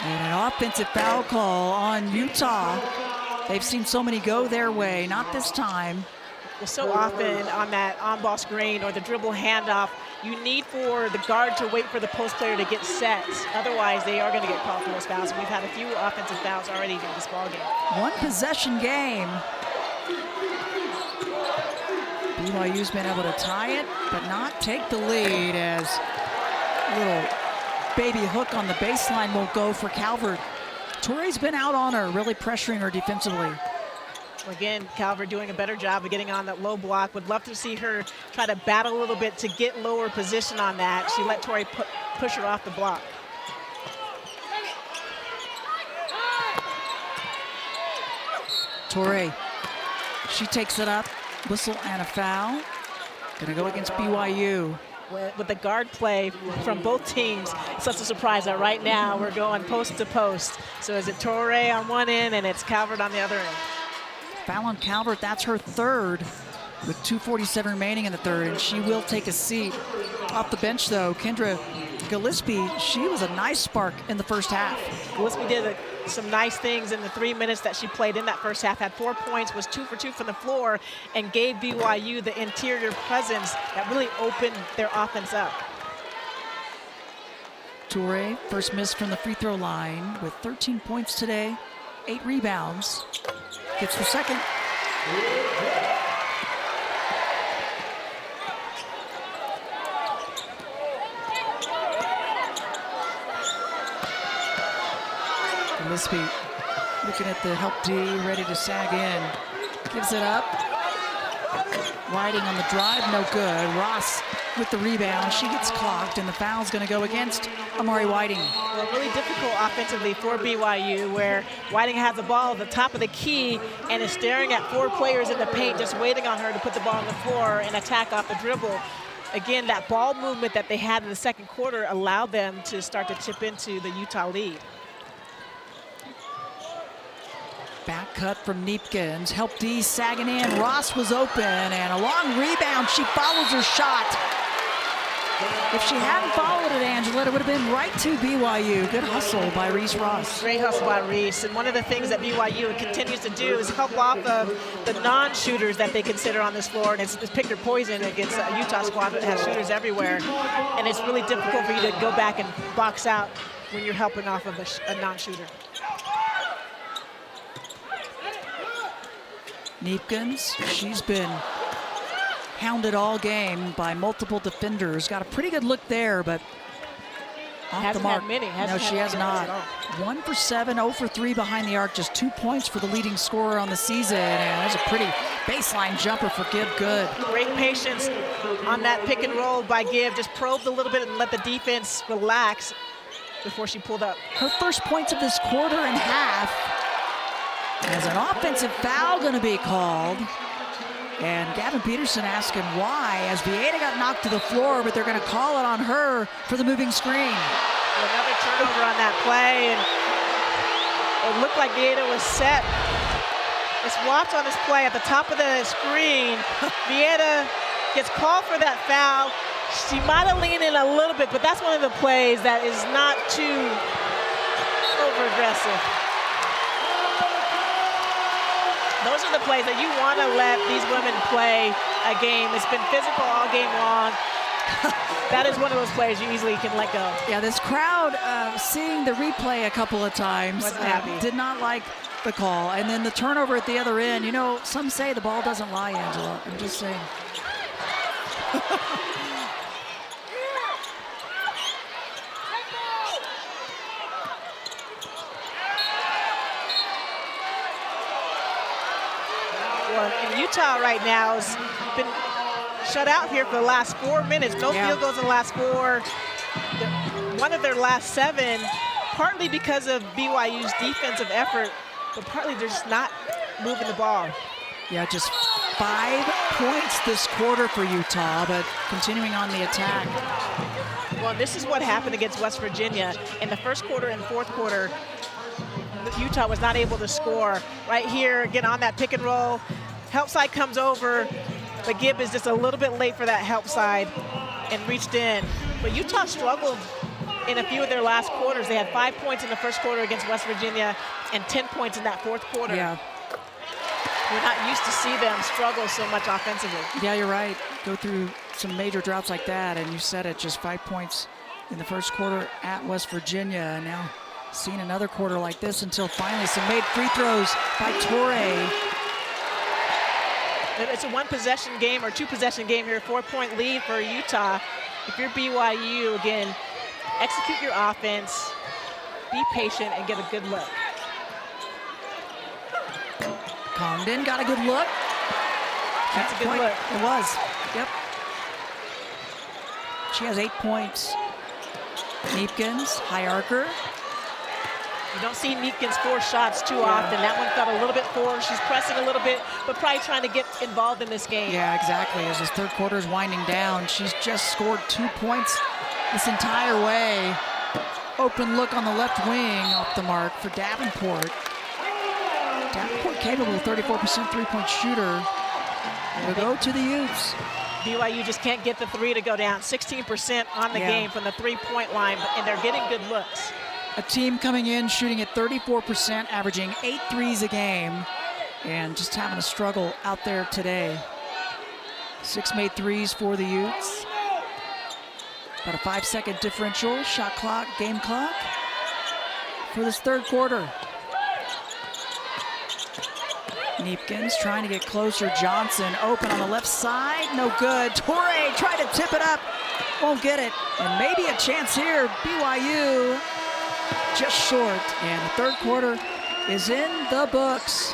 And an offensive foul call on Utah. They've seen so many go their way, not this time. Well, so often on that on-ball screen or the dribble handoff, you need for the guard to wait for the post player to get set. Otherwise, they are going to get called for those fouls. We've had a few offensive fouls already in this ball game. One possession game. BYU's been able to tie it, but not take the lead as a little baby hook on the baseline won't go for Calvert. Torrey's been out on her, really pressuring her defensively. Again, Calvert doing a better job of getting on that low block. Would love to see her try to battle a little bit to get lower position on that. She let Torrey push her off the block. Torrey, she takes it up. Whistle and a foul. Gonna go against BYU. With the guard play from both teams, such a surprise that right now we're going post to post. So is it Torre on one end and it's Calvert on the other end? Foul on Calvert, that's her third with 2:47 remaining in the third, and she will take a seat. Off the bench though, Kendra Gillespie, she was a nice spark in the first half. Gillespie did some nice things in the 3 minutes that she played in that first half, had 4 points, was 2 for 2 from the floor, and gave BYU the interior presence that really opened their offense up. Toure, first miss from the free throw line with 13 points today, 8 rebounds. Gets the second. Gillespie looking at the help D, ready to sag in. Gives it up. Whiting on the drive, no good. Ross with the rebound. She gets clocked, and the foul's going to go against Amari Whiting. Well, really difficult offensively for BYU, where Whiting has the ball at the top of the key and is staring at 4 players in the paint, just waiting on her to put the ball on the floor and attack off the dribble. Again, that ball movement that they had in the second quarter allowed them to start to chip into the Utah lead. Back cut from Neepkins. Help D sagging in. Ross was open, and a long rebound. She follows her shot. If she hadn't followed it, Angela, it would have been right to BYU. Good hustle by Reese Ross. Great hustle by Reese. And one of the things that BYU continues to do is help off of the non-shooters that they consider on this floor. And it's pick their poison against a Utah squad that has shooters everywhere. And it's really difficult for you to go back and box out when you're helping off of a non-shooter. Neepkins, she's been hounded all game by multiple defenders. Got a pretty good look there, but off the mark. No, she has not. 1 for 7, 0 for 3 behind the arc. Just 2 points for the leading scorer on the season. And there's a pretty baseline jumper for Gibb Good. Great patience on that pick and roll by Gibb. Just probed a little bit and let the defense relax before she pulled up. Her first points of this quarter and half. As an offensive foul going to be called. And Gavin Peterson asking why, as Vieta got knocked to the floor, but they're going to call it on her for the moving screen. Another turnover on that play, and it looked like Vieta was set. Let's watch on this play at the top of the screen. Vieta gets called for that foul. She might have leaned in a little bit, but that's one of the plays that is not too over-aggressive. Those are the plays that you want to let these women play a game. It's been physical all game long. That is one of those plays you easily can let go. Yeah, this crowd, seeing the replay a couple of times, did not like the call. And then the turnover at the other end. You know, some say the ball doesn't lie, Angela. I'm just saying. And Utah right now has been shut out here for the last 4 minutes. No field goals in the last 4. One of their last 7, partly because of BYU's defensive effort, but partly they're just not moving the ball. Yeah, just 5 points this quarter for Utah, but continuing on the attack. Well, this is what happened against West Virginia. In the first quarter and fourth quarter, Utah was not able to score. Right here, again on that pick and roll. Help side comes over, but Gibb is just a little bit late for that help side and reached in. But Utah struggled in a few of their last quarters. They had 5 points in the first quarter against West Virginia and 10 points in that fourth quarter. Yeah. We're not used to see them struggle so much offensively. Yeah, you're right. Go through some major droughts like that, and you said it, just 5 points in the first quarter at West Virginia. And now seeing another quarter like this until finally some made free throws by Torre. It's a 1-possession game or 2-possession game here, 4-point lead for Utah. If you're BYU, again, execute your offense, be patient, and get a good look. Congdon got a good look. That's a good look. It was, yep. She has 8 points. Neepkins, high archer. You don't see Neekins force shots too often. That one felt a little bit forced. She's pressing a little bit, but probably trying to get involved in this game. Yeah, exactly. As this third quarter is winding down, she's just scored 2 points this entire way. Open look on the left wing off the mark for Davenport. Davenport capable, 34% three-point shooter. Will go to the Utes. BYU just can't get the three to go down. 16% on the game from the three-point line, and they're getting good looks. A team coming in shooting at 34%, averaging 8 threes a game, and just having a struggle out there today. 6 made threes for the Utes. About a 5-second differential, shot clock, game clock for this third quarter. Neepkins trying to get closer. Johnson open on the left side, no good. Torre trying to tip it up, won't get it. And maybe a chance here, BYU just short. And the third quarter is in the books.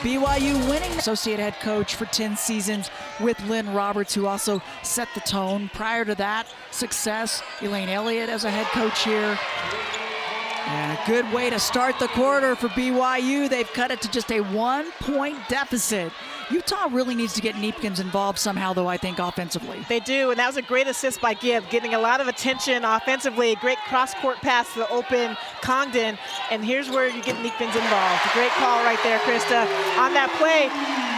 BYU winning. Associate head coach for 10 seasons with Lynn Roberts, who also set the tone. Prior to that success, Elaine Elliott as a head coach here. And a good way to start the quarter for BYU. They've cut it to just a 1-point deficit. Utah really needs to get Neepkins involved somehow, though, I think, offensively. They do, and that was a great assist by Gibb, getting a lot of attention offensively. A great cross-court pass to the open Congdon, and here's where you get Neepkins involved. A great call right there, Krista. On that play,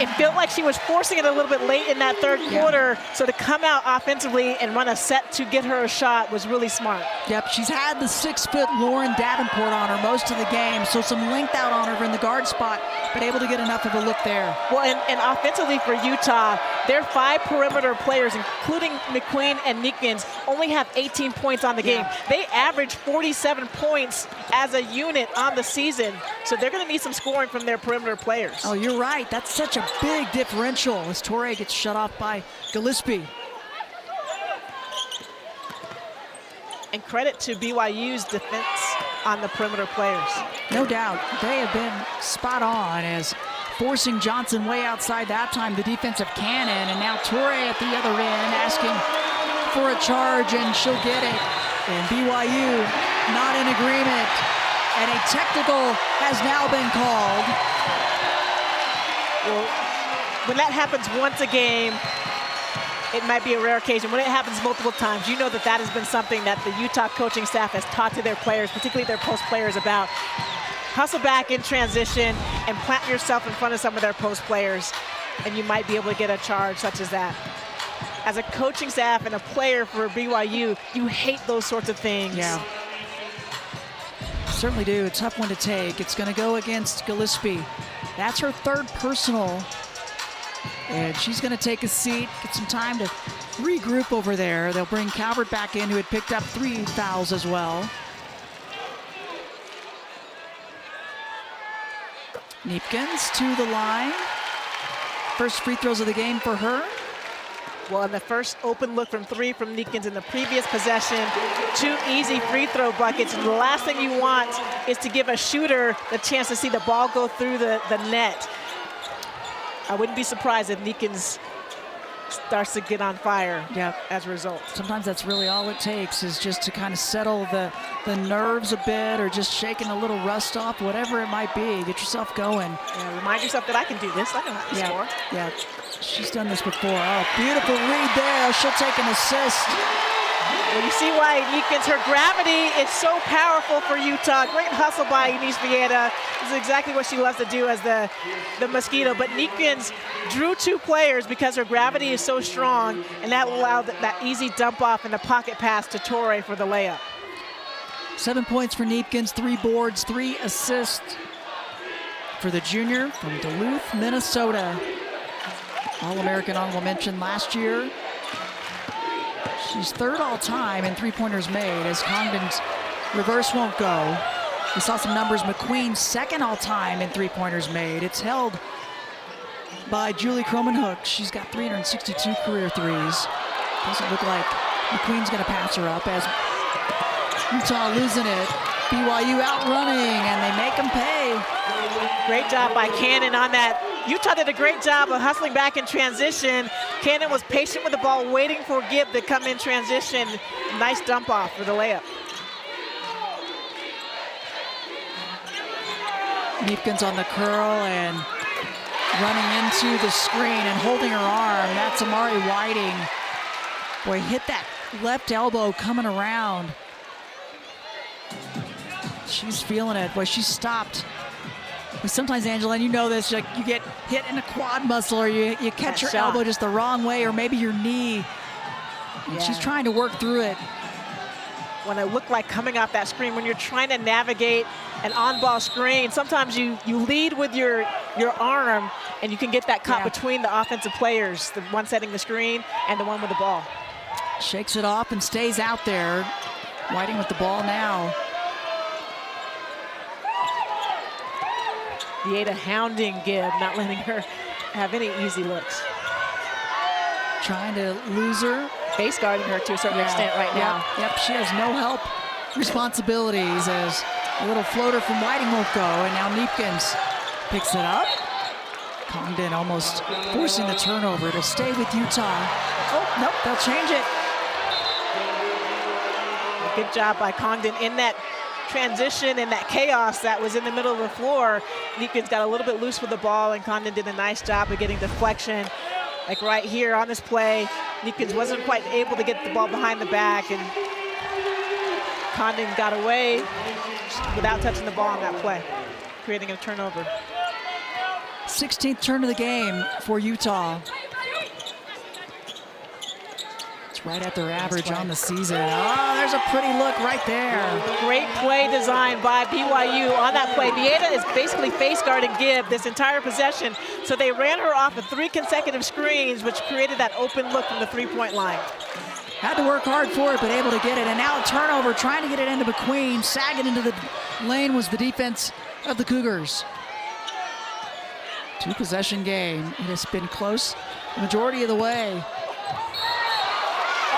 it felt like she was forcing it a little bit late in that third quarter, so to come out offensively and run a set to get her a shot was really smart. Yep, she's had the 6-foot Lauren Davenport on her most of the game, so some length out on her in the guard spot, but able to get enough of a look there. Well, and offensively for Utah, their 5 perimeter players, including McQueen and Neekins, only have 18 points on the game. They average 47 points as a unit on the season, so they're going to need some scoring from their perimeter players. Oh, you're right. That's such a big differential as Torre gets shut off by Gillespie. And credit to BYU's defense on the perimeter players. No doubt. They have been spot on as forcing Johnson way outside that time, the defensive cannon, and now Torre at the other end asking for a charge, and she'll get it. And BYU not in agreement, and a technical has now been called. Well, when that happens once a game, it might be a rare occasion. When it happens multiple times, you know that that has been something that the Utah coaching staff has taught to their players, particularly their post players, about. Hustle back in transition and plant yourself in front of some of their post players, and you might be able to get a charge such as that. As a coaching staff and a player for BYU, you hate those sorts of things. Yeah, certainly do. A tough one to take. It's going to go against Gillespie. That's her third personal, and she's going to take a seat, get some time to regroup over there. They'll bring Calvert back in, who had picked up 3 fouls as well. Neepkins to the line. First free throws of the game for her. Well, in the first open look from 3 from Neekins in the previous possession, 2 easy free throw buckets. And the last thing you want is to give a shooter the chance to see the ball go through the net. I wouldn't be surprised if Neekins starts to get on fire as a result. Sometimes that's really all it takes, is just to kind of settle the nerves a bit, or just shaking a little rust off, whatever it might be. Get yourself going. Yeah, remind yourself that I can do this. I know how to score. Yeah, she's done this before. Oh, beautiful read there. She'll take an assist. Well, you see why Neekins, her gravity is so powerful for Utah. Great hustle by Eunice Vieta. This is exactly what she loves to do as the Mosquito. But Neekins drew 2 players because her gravity is so strong, and that will allow that easy dump off and the pocket pass to Torre for the layup. 7 points for Neepkins, 3 boards, 3 assists for the junior from Duluth, Minnesota. All-American honorable mention last year. She's 3rd all-time in three-pointers made, as Congdon's reverse won't go. We saw some numbers. McQueen 2nd all-time in three-pointers made. It's held by Julie Cromanhook. She's got 362 career threes. Doesn't look like McQueen's going to pass her up, as Utah losing it. BYU outrunning, and they make them pay. Great job by Cannon on that. Utah did a great job of hustling back in transition. Cannon was patient with the ball, waiting for Gibb to come in transition. Nice dump off for the layup. Neepkins on the curl and running into the screen and holding her arm. That's Amari Whiting. Boy, hit that left elbow coming around. She's feeling it. Boy, she stopped. But sometimes, Angela, and you know this, like you get hit in the quad muscle or you catch your elbow just the wrong way or maybe your knee. And she's trying to work through it. When it looked like coming off that screen, when you're trying to navigate an on-ball screen, sometimes you lead with your arm and you can get that caught between the offensive players, the one setting the screen and the one with the ball. Shakes it off and stays out there. Whiting with the ball now. Vieta hounding Gibb, not letting her have any easy looks. Trying to lose her. Face guarding her to a certain extent right now. Yep, she has no help responsibilities as a little floater from Whiting won't go, and now Neepkins picks it up. Congdon almost forcing the turnover to stay with Utah. Oh, nope, they'll change it. Good job by Congdon in that transition and that chaos that was in the middle of the floor. Neepkins got a little bit loose with the ball, and Congdon did a nice job of getting deflection. Like right here on this play, Neepkins wasn't quite able to get the ball behind the back, and Congdon got away without touching the ball on that play, creating a turnover. 16th turn of the game for Utah. It's right at their average on the season. Oh, there's a pretty look right there. Great play design by BYU on that play. Vieta is basically face guarding Gibb this entire possession, so they ran her off of 3 consecutive screens, which created that open look from the three-point line. Had to work hard for it, but able to get it. And now a turnover, trying to get it into McQueen. Sagging into the lane was the defense of the Cougars. 2-possession game. It has been close the majority of the way.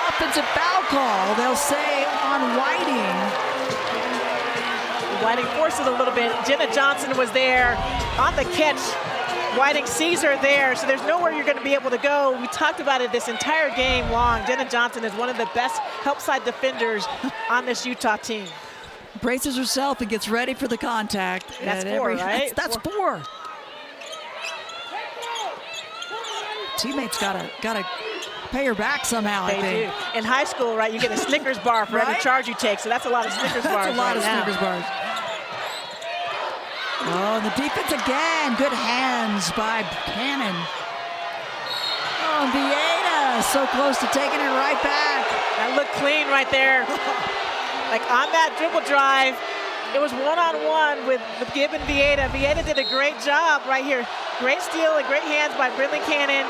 Offensive foul call, they'll say, on Whiting. Whiting forced it a little bit. Jenna Johnson was there on the catch. Whiting sees her there, so there's nowhere you're going to be able to go. We talked about it this entire game long. Jenna Johnson is one of the best help side defenders on this Utah team. Braces herself and gets ready for the contact. That's 4, right? That's 4. Teammates gotta pay her back somehow, I think. They do. In high school, right, you get a Snickers bar for every charge you take, so that's a lot of Snickers bars. That's a lot of now. Snickers bars. Oh, and the defense again. Good hands by Cannon. Oh, and Vieta so close to taking it right back. That looked clean right there. Like on that dribble drive, it was one-on-one with Gibb and Vieta. Vieta did a great job right here. Great steal and great hands by Brinley Cannon.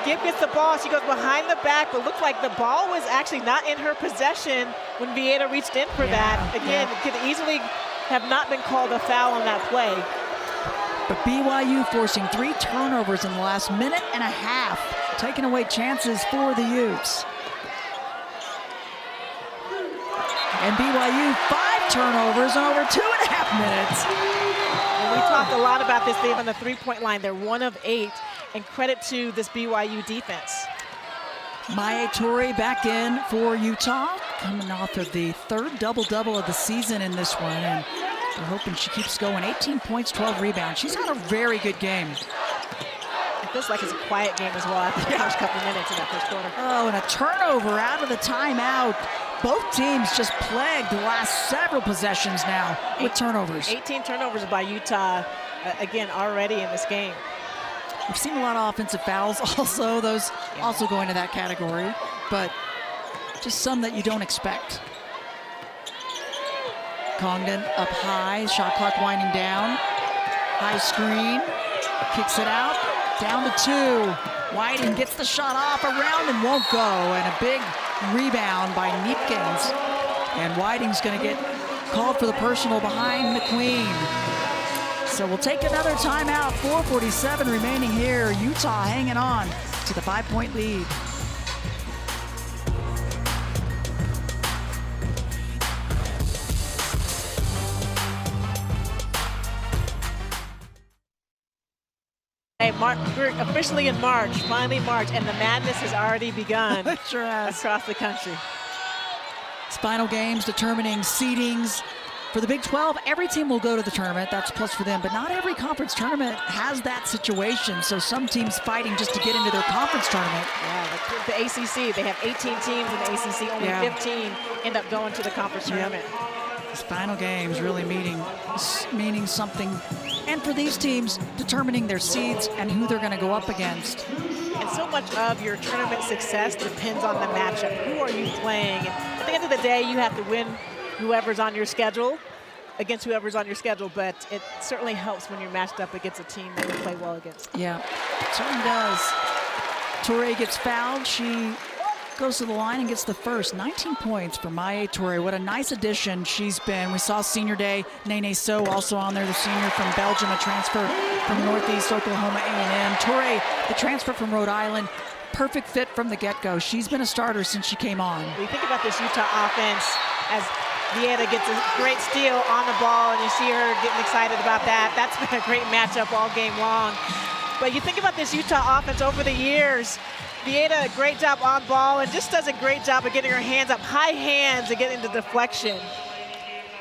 Gibb gets the ball, she goes behind the back, but looked like the ball was actually not in her possession when Vieta reached in for that. Again, it could easily have not been called a foul on that play. But BYU forcing 3 turnovers in the last minute and a half, taking away chances for the Utes. And BYU 5 turnovers in over 2.5 minutes. And we talked a lot about this, Dave, on the three-point line. They're 1 of 8. And credit to this BYU defense. Maya Torrey back in for Utah, coming off of the 3rd double-double of the season in this one, and we're hoping she keeps going. 18 points, 12 rebounds. She's had a very good game. It feels like it's a quiet game as well after the first couple minutes in that first quarter. Oh, and a turnover out of the timeout. Both teams just plagued the last several possessions now with turnovers. 18 turnovers by Utah, again, already in this game. We've seen a lot of offensive fouls also, those also go into that category, but just some that you don't expect. Congdon up high, shot clock winding down. High screen, kicks it out, down to 2. Whiting gets the shot off, around and won't go, and a big rebound by Neepkins. And Whiting's gonna get called for the personal behind McQueen. So we'll take another timeout. 4:47 remaining here. Utah hanging on to the 5-point lead. Hey, we're officially in March, finally March, and the madness has already begun. It sure has. Across the country. Final games determining seedings For the Big 12, every team will go to the tournament. That's a plus for them. But not every conference tournament has that situation. So some teams fighting just to get into their conference tournament. Yeah, the ACC, they have 18 teams in the ACC. Only 15 end up going to the conference tournament. This final games really meaning something. And for these teams, determining their seeds and who they're going to go up against. And so much of your tournament success depends on the matchup. Who are you playing? And at the end of the day, you have to win whoever's on your schedule, against whoever's on your schedule, but it certainly helps when you're matched up against a team that you play well against. Yeah, it certainly does. Toure gets fouled. She goes to the line and gets the first. 19 points for Maya Toure. What a nice addition she's been. We saw senior day. Nene So also on there, the senior from Belgium, a transfer from Northeast Oklahoma A&M. Toure, the transfer from Rhode Island. Perfect fit from the get-go. She's been a starter since she came on. We think about this Utah offense as Vieta gets a great steal on the ball, and you see her getting excited about that. That's been a great matchup all game long. But you think about this Utah offense over the years. Vieta, a great job on ball, and just does a great job of getting her hands up, high hands, and getting the deflection.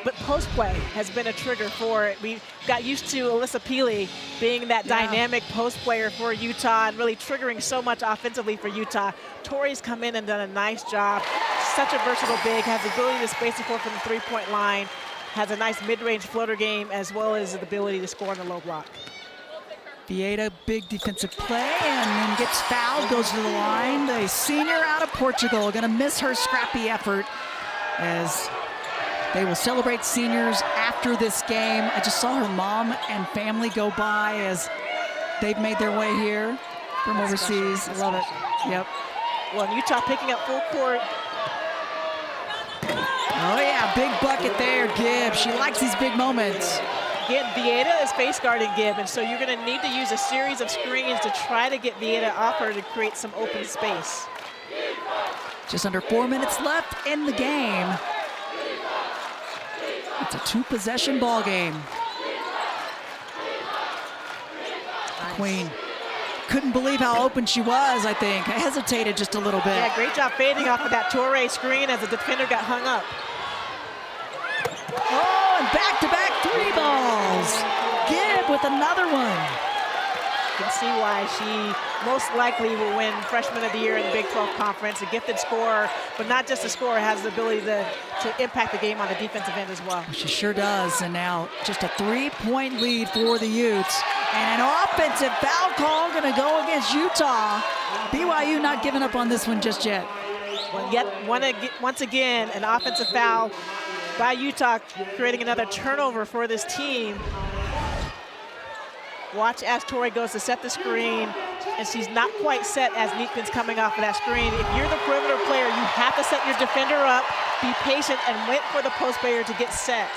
But post play has been a trigger for it. We got used to Alyssa Peely being that dynamic post player for Utah and really triggering so much offensively for Utah. Torrey's come in and done a nice job. Such a versatile big, has the ability to space the floor from the three-point line, has a nice mid-range floater game, as well as the ability to score on the low block. Vieta, big defensive play, and then gets fouled, goes to the line. The senior out of Portugal, gonna miss her scrappy effort as they will celebrate seniors after this game. I just saw her mom and family go by as they've made their way here from overseas. I love it. Yep. Well, Utah picking up full court. Oh yeah, big bucket there, Gibb. She likes these big moments. Again, Vieta is face guarding Gibb, and so you're going to need to use a series of screens to try to get Vieta off her to create some open space. Just under 4 minutes left in the game. It's a two-possession ball game. Nice. Queen couldn't believe how open she was, I think. Hesitated just a little bit. Yeah, great job fading off of that Toure screen as the defender got hung up. Oh, and back-to-back three balls. Gibb with another one. You can see why she most likely will win Freshman of the Year in the Big 12 Conference. A gifted scorer, but not just a scorer, has the ability to impact the game on the defensive end as well. She sure does, and now just a three-point lead for the Utes. And an offensive foul call gonna go against Utah. BYU not giving up on this one just yet. Well, once again, an offensive foul by Utah, creating another turnover for this team. Watch as Toure goes to set the screen, and she's not quite set as Neekman's coming off of that screen. If you're the perimeter player, you have to set your defender up, be patient, and wait for the post player to get set.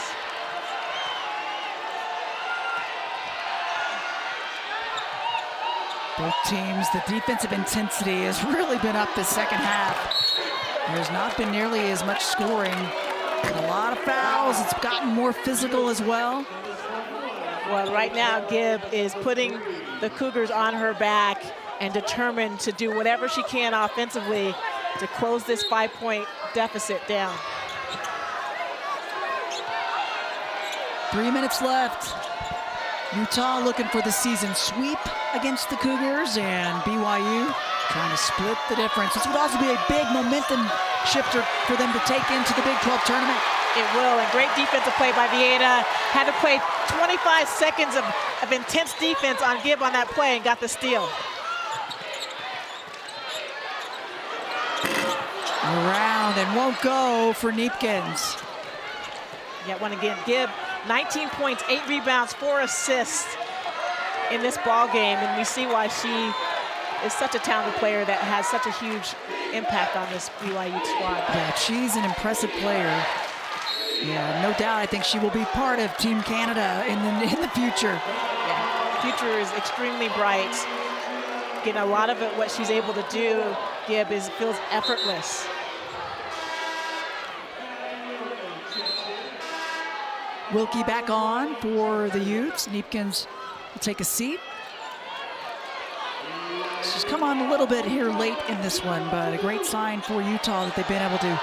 Both teams, the defensive intensity has really been up this second half. There's not been nearly as much scoring. A lot of fouls. It's gotten more physical as well. Well, right now, Gibb is putting the Cougars on her back and determined to do whatever she can offensively to close this 5-point deficit down. 3 minutes left. Utah looking for the season sweep against the Cougars, and BYU trying to split the difference. This would also be a big momentum shifter for them to take into the Big 12 tournament. It will, and great defensive play by Vieta. Had to play 25 seconds of intense defense on Gibb on that play and got the steal. Around and won't go for Neepkins. Yet one again, Gibb, 19 points, 8 rebounds, 4 assists in this ball game, and we see why she is such a talented player that has such a huge impact on this BYU squad. Yeah, she's an impressive player. Yeah, no doubt. I think she will be part of Team Canada in the future. Yeah, the future is extremely bright. Again, a lot of it, what she's able to do, Gibb, feels effortless. Wilkie back on for the Utes. Neepkins will take a seat. She's come on a little bit here late in this one, but a great sign for Utah that they've been able to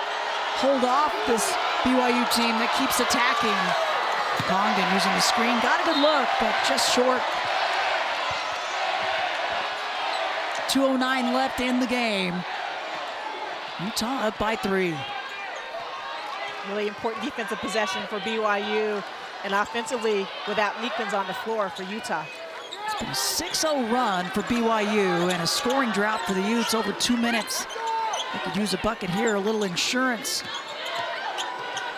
hold off this BYU team that keeps attacking. Congdon using the screen, got a good look, but just short. 2:09 left in the game. Utah up by 3. Really important defensive possession for BYU, and offensively without Neekins on the floor for Utah. It's been a 6-0 run for BYU and a scoring drought for the Utes over 2 minutes. They could use a bucket here, a little insurance.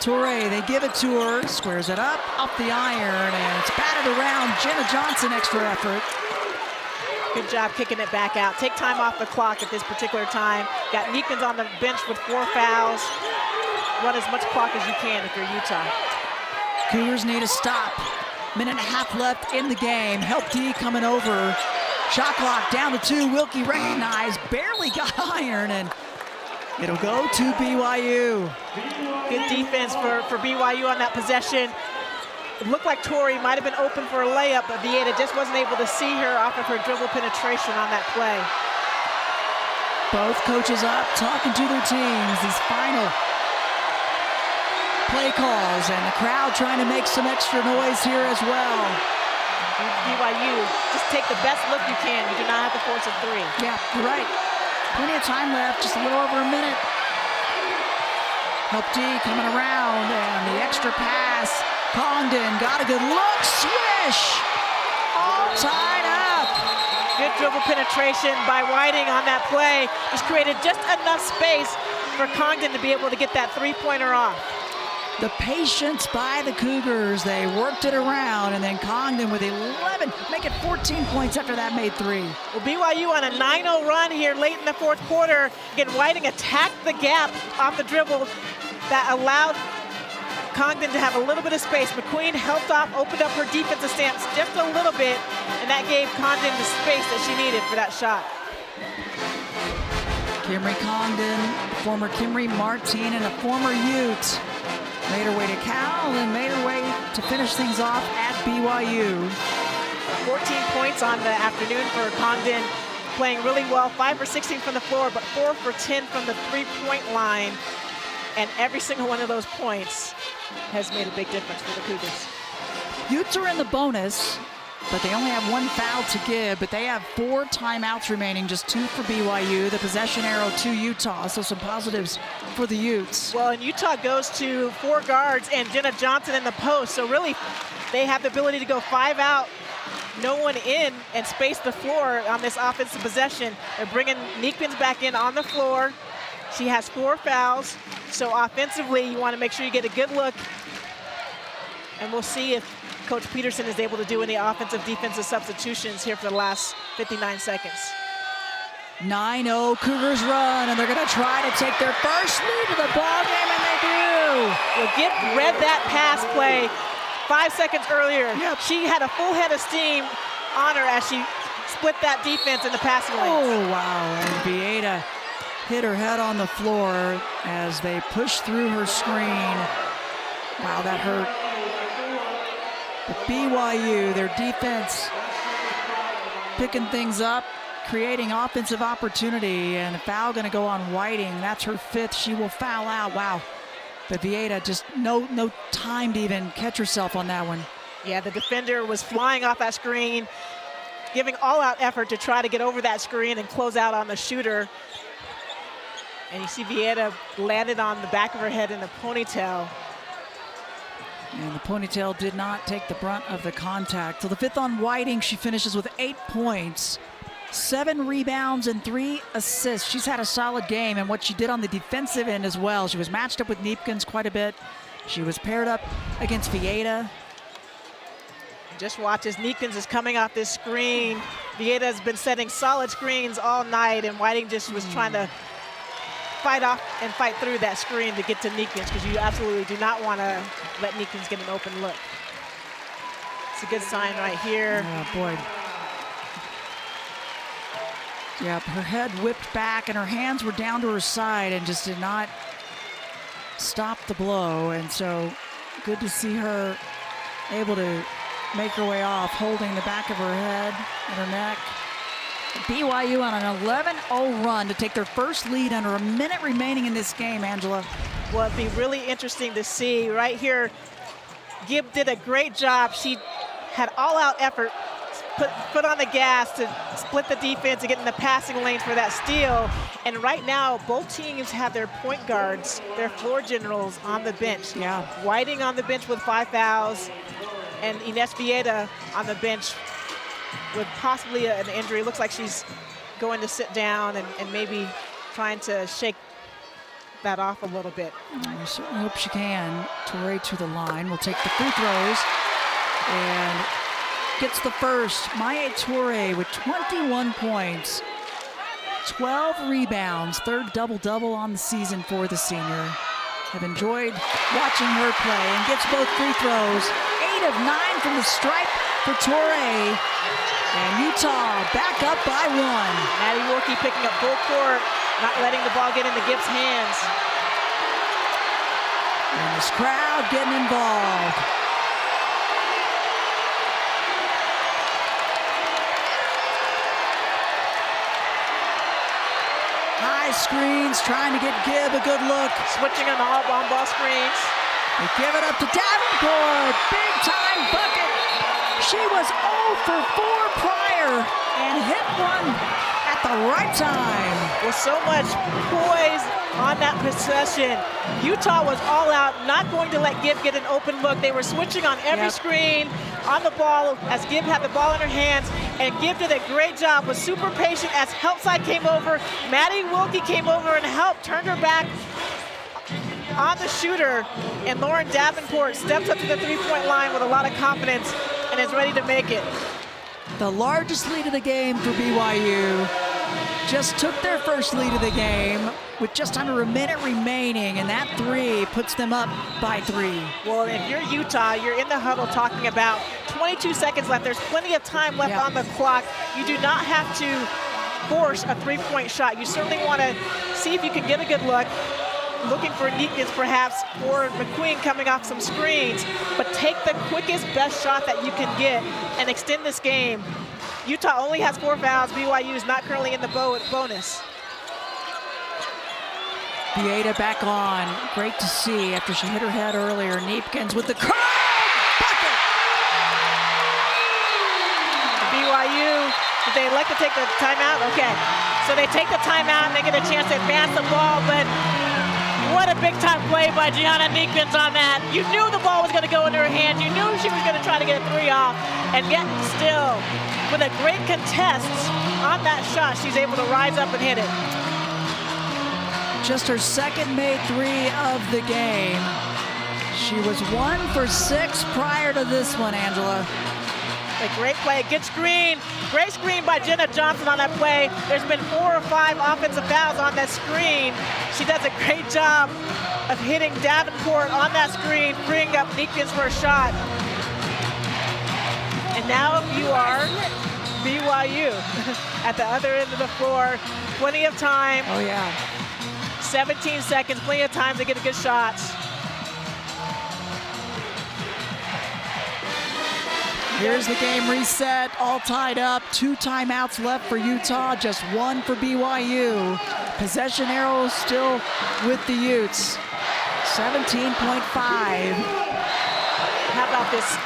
Toure, they give it to her, squares it up, off the iron, and it's batted around. Jenna Johnson, extra effort. Good job kicking it back out. Take time off the clock at this particular time. Got Neekins on the bench with 4 fouls. Run as much clock as you can if you're Utah. Cougars need a stop. Minute and a half left in the game. Help D coming over. Shot clock down to 2. Wilkie recognized, barely got iron, and it'll go to BYU. Good defense for BYU on that possession. It looked like Tori might have been open for a layup, but Vieta just wasn't able to see her off of her dribble penetration on that play. Both coaches up, talking to their teams. These final play calls, and the crowd trying to make some extra noise here as well. BYU, just take the best look you can. You do not have to force a 3. Yeah, you're right. Plenty of time left, just a little over a minute. Help D coming around, and the extra pass. Congdon got a good look, swish! All tied up. Good dribble penetration by Whiting on that play. Just created just enough space for Congdon to be able to get that 3-pointer off. The patience by the Cougars. They worked it around, and then Congdon with 11, make it 14 points after that made 3. Well, BYU on a 9-0 run here late in the 4th quarter. Again, Whiting attacked the gap off the dribble that allowed Congdon to have a little bit of space. McQueen helped off, opened up her defensive stance just a little bit, and that gave Congdon the space that she needed for that shot. Kimry Congdon, former Kimry Martin, and a former Ute. Made her way to Cal and made her way to finish things off at BYU. 14 points on the afternoon for Congdon, playing really well. 5 for 16 from the floor, but 4 for 10 from the 3-point line. And every single one of those points has made a big difference for the Cougars. Utes are in the bonus, but they only have 1 foul to give, but they have 4 timeouts remaining, just 2 for BYU. The possession arrow to Utah, so some positives for the Utes. Well, and Utah goes to 4 guards and Jenna Johnson in the post, so really they have the ability to go 5 out, no one in, and space the floor on this offensive possession. They're bringing Neekins back in on the floor. She has 4 fouls, so offensively you want to make sure you get a good look, and we'll see if Coach Peterson is able to do any offensive defensive substitutions here for the last 59 seconds. 9-0 Cougars run, and they're going to try to take their first lead of the ball game, and they do. Well, read that pass play 5 seconds earlier. Yep. She had a full head of steam on her as she split that defense in the passing lanes. Oh, wow, and Vieta hit her head on the floor as they pushed through her screen. Wow, that hurt. But BYU, their defense picking things up, creating offensive opportunity, and a foul going to go on Whiting. That's her 5th. She will foul out. Wow. But Vieta just no time to even catch herself on that one. Yeah, the defender was flying off that screen, giving all-out effort to try to get over that screen and close out on the shooter. And you see Vieta landed on the back of her head in a ponytail. And the ponytail did not take the brunt of the contact. So the 5th on Whiting, she finishes with 8 points, 7 rebounds, and 3 assists. She's had a solid game, and what she did on the defensive end as well. She was matched up with Neekins quite a bit. She was paired up against Vieta. Just watch as Neekins is coming off this screen. Vieta has been setting solid screens all night, and Whiting just was trying to fight off and fight through that screen to get to Neekins, because you absolutely do not want to let Neekins get an open look. It's a good sign right here. Oh, boy. Yeah, her head whipped back and her hands were down to her side and just did not stop the blow. And so good to see her able to make her way off, holding the back of her head and her neck. BYU on an 11-0 run to take their first lead under a minute remaining in this game, Angela. Well, it'd be really interesting to see right here. Gibb did a great job. She had all-out effort, put on the gas to split the defense and get in the passing lanes for that steal. And right now, both teams have their point guards, their floor generals on the bench. Yeah. Whiting on the bench with 5 fouls, and Ines Vieta on the bench with possibly an injury. Looks like she's going to sit down and maybe trying to shake that off a little bit. I certainly hope she can. Torrey to the line will take the free throws and gets the first. Maya Torrey with 21 points, 12 rebounds, third double-double on the season for the senior. Have enjoyed watching her play and gets both free throws. 8 of 9 from the stripe for Torrey. And Utah back up by 1. Maddie Wilkie picking up full court, not letting the ball get into Gibbs' hands. And this crowd getting involved. High screens, trying to get Gibb a good look. Switching on all ball screens. They give it up to Davenport. Big time bucket. She was 0 for 4 prior and hit one at the right time. With so much poise on that possession, Utah was all out, not going to let Gibb get an open look. They were switching on every screen on the ball as Gibb had the ball in her hands, and Gibb did a great job, was super patient as Helpside came over. Maddie Wilkie came over and helped, turned her back on the shooter, and Lauren Davenport steps up to the three-point line with a lot of confidence and is ready to make it. The largest lead of the game for BYU. Just took their first lead of the game with just under a minute remaining, and that 3 puts them up by 3. Well, if you're Utah, you're in the huddle talking about 22 seconds left. There's plenty of time left on the clock. You do not have to force a three-point shot. You certainly want to see if you can get a good look, looking for Neekins perhaps, or McQueen coming off some screens, but take the quickest, best shot that you can get and extend this game. Utah only has 4 fouls. BYU is not currently in the bonus. Vieta back on. Great to see after she hit her head earlier. Neepkins with the curve bucket. BYU, did they like to take the timeout? Okay, so they take the timeout and they get a chance to advance the ball, but what a big-time play by Gianna Neekins on that. You knew the ball was going to go into her hand. You knew she was going to try to get a 3 off, and yet still, with a great contest on that shot, she's able to rise up and hit it. Just her second made 3 of the game. She was 1 for 6 prior to this one, Angela. A great play, good screen. Great screen by Jenna Johnson on that play. There's been 4 or 5 offensive fouls on that screen. She does a great job of hitting Davenport on that screen, freeing up Neekins for a shot. And now you are BYU at the other end of the floor. Plenty of time. Oh, yeah. 17 seconds, plenty of time to get a good shot. Here's the game reset, all tied up. 2 timeouts left for Utah, just 1 for BYU. Possession arrow still with the Utes. 17.5. How about this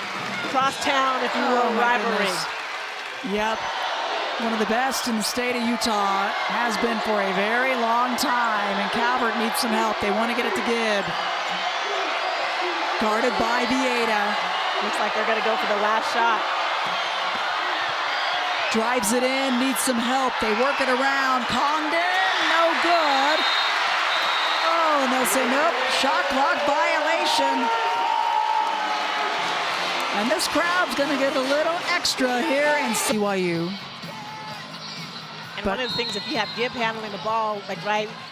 crosstown, if you will, rivalry? Yep. One of the best in the state of Utah, has been for a very long time, and Calvert needs some help. They want to get it to Gibb. Guarded by Vieta. Looks like they're going to go for the last shot. Drives it in, needs some help. They work it around. Congdon, no good. Oh, and they'll say nope, shot clock violation. And this crowd's going to get a little extra here in BYU. And one of the things, if you have Gibb handling the ball, like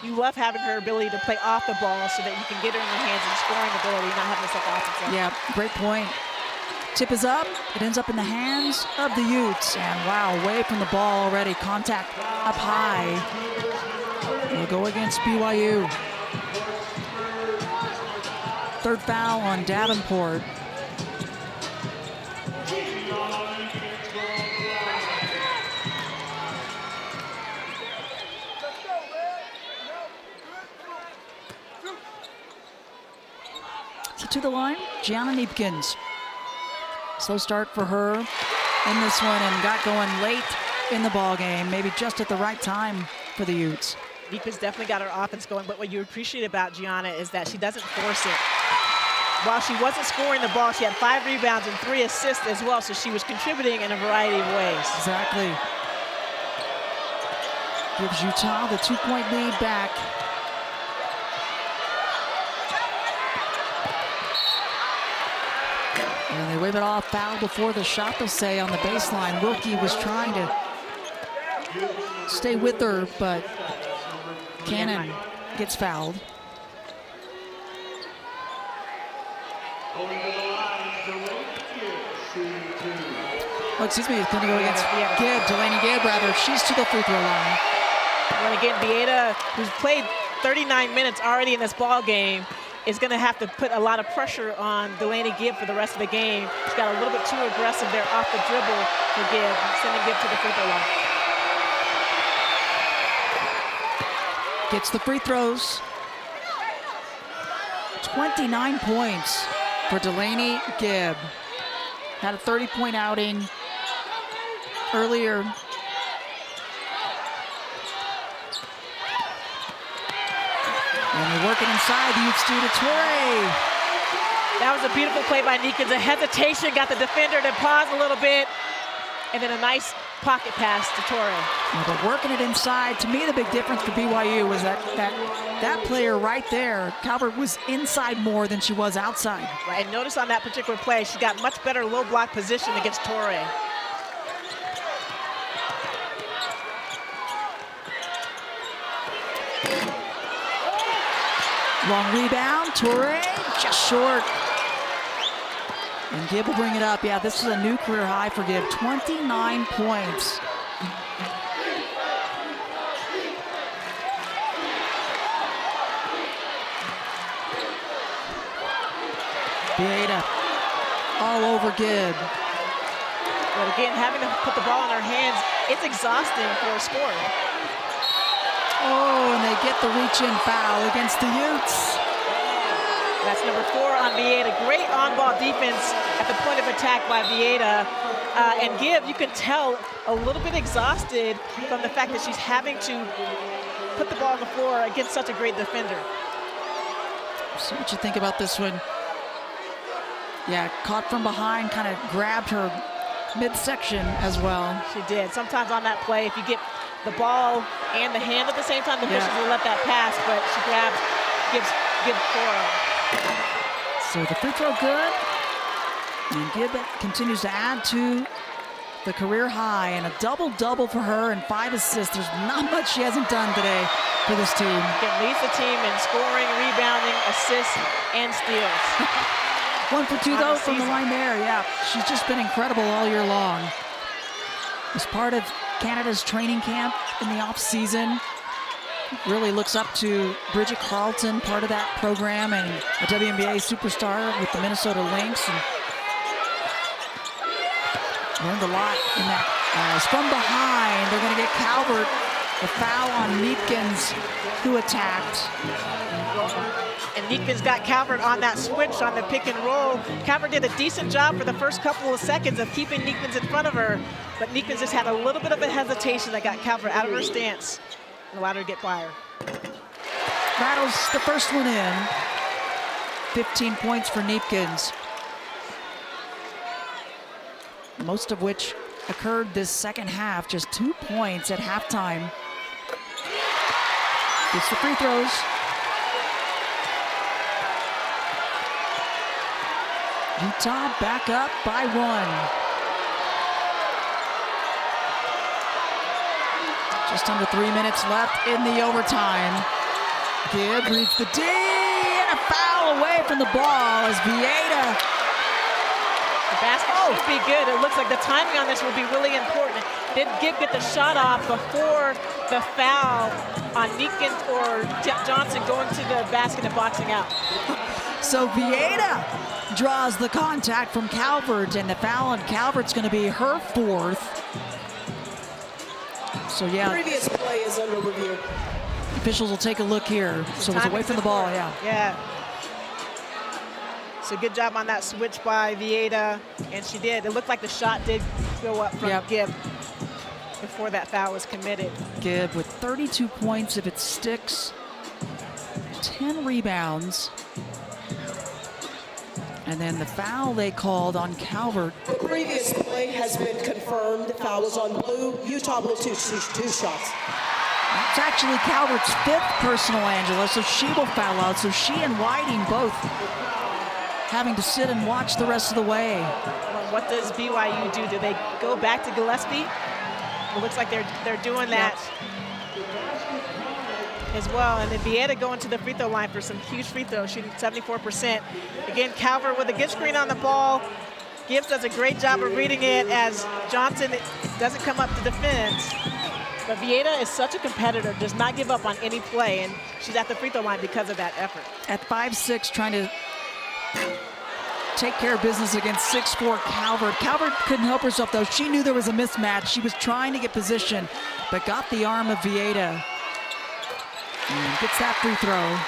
you love having her ability to play off the ball so that you can get her in your hands and scoring ability, not having to set the offense up. Yeah, great point. Tip is up. It ends up in the hands of the Utes. And wow, away from the ball already. Contact up high. We'll go against BYU. Third foul on Davenport. to the line, Gianna Neepkins. Slow start for her in this one and got going late in the ball game, maybe just at the right time for the Utes. Neepkins definitely got her offense going, but what you appreciate about Gianna is that she doesn't force it. While she wasn't scoring the ball, she had 5 rebounds and 3 assists as well, so she was contributing in a variety of ways. Exactly. Gives Utah the 2-point lead back. And they wave it off, foul before the shot, they'll say, on the baseline. Wilkie was trying to stay with her, but Cannon gets fouled. Oh, excuse me, it's going to go against Gibb, Delaney Gibb, rather. She's to the free throw line. And again, Vieta, who's played 39 minutes already in this ball game, is going to have to put a lot of pressure on Delaney Gibb for the rest of the game. She's got a little bit too aggressive there off the dribble for Gibb, sending Gibb to the free throw line. Gets the free throws. 29 points for Delaney Gibb. Had a 30-point outing earlier. And they're working inside. The Utes do to Torrey. That was a beautiful play by Neepkins. A hesitation, got the defender to pause a little bit, and then a nice pocket pass to Torrey. Yeah, but working it inside, to me the big difference for BYU was that player right there, Calvert, was inside more than she was outside. Right, and notice on that particular play, she got much better low block position against Torrey. Long rebound, Torrey, just short. And Gibb will bring it up. Yeah, this is a new career high for Gibb, 29 points. Vieta all over Gibb. But again, having to put the ball in her hands, it's exhausting for a scorer. Oh, and they get the reach-in foul against the Utes. That's number 4 on Vieta. Great on-ball defense at the point of attack by Vieta. And Gibb, you can tell, a little bit exhausted from the fact that she's having to put the ball on the floor against such a great defender. So what you think about this one? Yeah, caught from behind, kind of grabbed her midsection as well. She did. Sometimes on that play, if you get the ball and the hand at the same time, the officials will let that pass, but she grabs Gibb's forearm. So the free throw good. And Gibb continues to add to the career high, and a double-double for her and 5 assists. There's not much she hasn't done today for this team. It leads the team in scoring, rebounding, assists, and steals. 1 for 2 though from the line there. Yeah, she's just been incredible all year long. As part of Canada's training camp in the off-season, really looks up to Bridget Carlton, part of that program, and a WNBA superstar with the Minnesota Lynx. And learned a lot in that. As from behind, they're going to get Calvert. The foul on Neepkins, who attacked. And Neepkins got Calvert on that switch on the pick and roll. Calvert did a decent job for the first couple of seconds of keeping Neepkins in front of her, but Neepkins just had a little bit of a hesitation that got Calvert out of her stance and allowed her to get by her. Rattles the first one in. 15 points for Neepkins, most of which occurred this second half. Just 2 points at halftime. Gets the free throws. Utah back up by 1. Just under 3 minutes left in the overtime. Gibb reads the D, and a foul away from the ball as Vieta. The basket should be good. It looks like the timing on this will be really important. Did Gibb get the shot off before the foul on Neepkins or Johnson going to the basket and boxing out? So Vieta draws the contact from Calvert, and the foul on Calvert's going to be her 4th. So yeah, Previous play is under review. Officials will take a look here. So it's away from the ball, yeah. Yeah. So good job on that switch by Vieta, and she did. It looked like the shot did go up from Gibb before that foul was committed. Gibb with 32 points if it sticks, 10 rebounds. And then the foul they called on Calvert. The previous play has been confirmed. Foul was on Blue. Utah Blue two shots. That's actually Calvert's 5th personal, Angela, so she will foul out. So she and Whiting both having to sit and watch the rest of the way. Well, what does BYU do? Do they go back to Gillespie? It looks like they're doing that as well. And then Vieta going to the free throw line for some huge free throws, shooting 74%. Again, Calvert with a good screen on the ball. Gibbs does a great job of reading it as Johnson doesn't come up to defend. But Vieta is such a competitor, does not give up on any play, and she's at the free throw line because of that effort. At 5'6", trying to take care of business against 6'4" Calvert. Calvert couldn't help herself, though. She knew there was a mismatch. She was trying to get position, but got the arm of Vieta. And gets that free throw.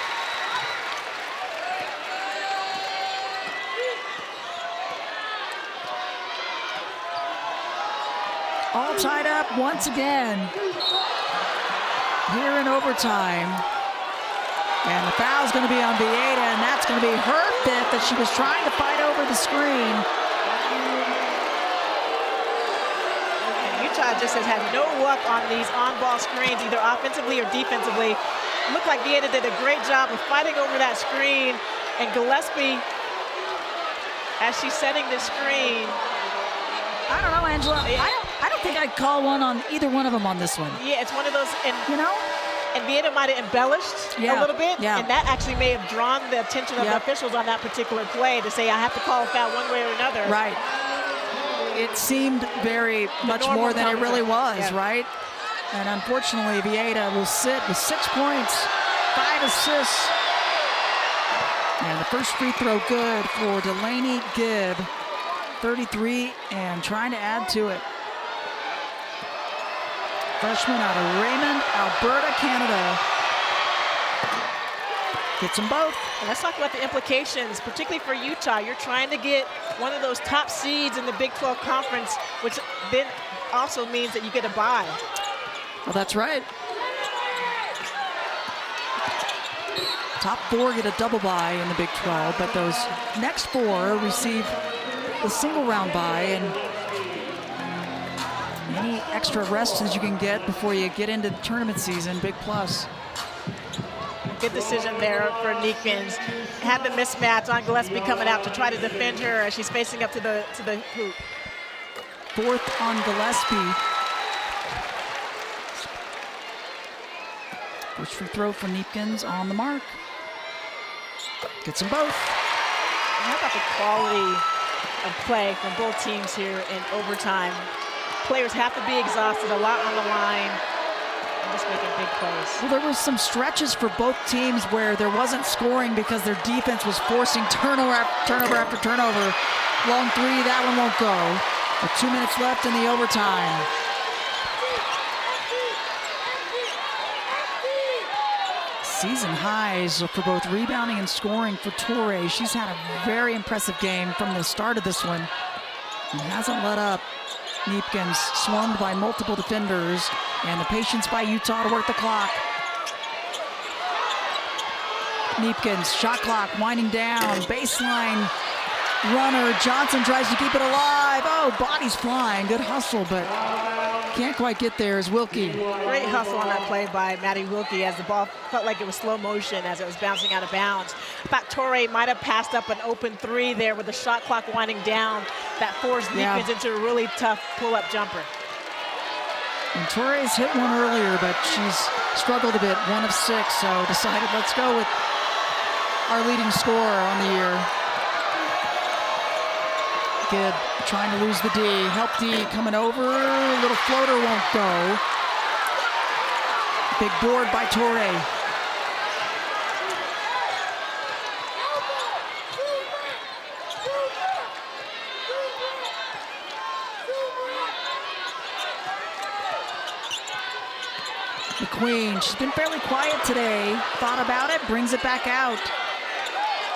All tied up once again here in overtime. And the foul's going to be on Vieta, and that's going to be her 5th that she was trying to fight over the screen. And Utah just has had no luck on these on-ball screens, either offensively or defensively. It looked like Vieta did a great job of fighting over that screen, and Gillespie, as she's setting the screen. I don't know, Angela. I don't think I'd call one on either one of them on this one. Yeah, it's one of those, and you know, and Vieta might have embellished a little bit, and that actually may have drawn the attention of the officials on that particular play to say, I have to call a foul one way or another. Right. It seemed very much more than it really was, right? And unfortunately, Vieta will sit with 6 points, 5 assists. And the first free throw good for Delaney Gibb, 33, and trying to add to it. Freshman out of Raymond, Alberta, Canada. Gets them both. And let's talk about the implications, particularly for Utah. You're trying to get one of those top seeds in the Big 12 Conference, which then also means that you get a bye. Well, that's right. Top 4 get a double bye in the Big 12, but those next 4 receive the single round bye, and any extra rest as you can get before you get into the tournament season, big plus. Good decision there for Neekins. Had the mismatch on Gillespie coming out to try to defend her as she's facing up to the hoop. 4th on Gillespie. First free throw for Neekins on the mark. Gets them both. How about the quality of play from both teams here in overtime? Players have to be exhausted, a lot on the line, and just making big plays. Well, there was some stretches for both teams where there wasn't scoring because their defense was forcing turnover after turnover. Long 3, that one won't go. With 2 minutes left in the overtime. Season highs for both rebounding and scoring for Torre. She's had a very impressive game from the start of this one and hasn't let up. Neepkins swarmed by multiple defenders, and the patience by Utah to work the clock. Neepkins, shot clock winding down, baseline runner. Johnson tries to keep it alive. Oh, body's flying. Good hustle, but can't quite get there as Wilkie. Great hustle on that play by Maddie Wilkie as the ball felt like it was slow motion as it was bouncing out of bounds. I thought Torre might have passed up an open 3 there with the shot clock winding down. That forced Neepkins into a really tough pull-up jumper. And Torres hit one earlier, but she's struggled a bit, 1 of 6, so decided let's go with our leading scorer on the year. Gibb trying to lose the D. Help D coming over. Little floater won't go. Big board by Torre. McQueen, she's been fairly quiet today. Thought about it, brings it back out.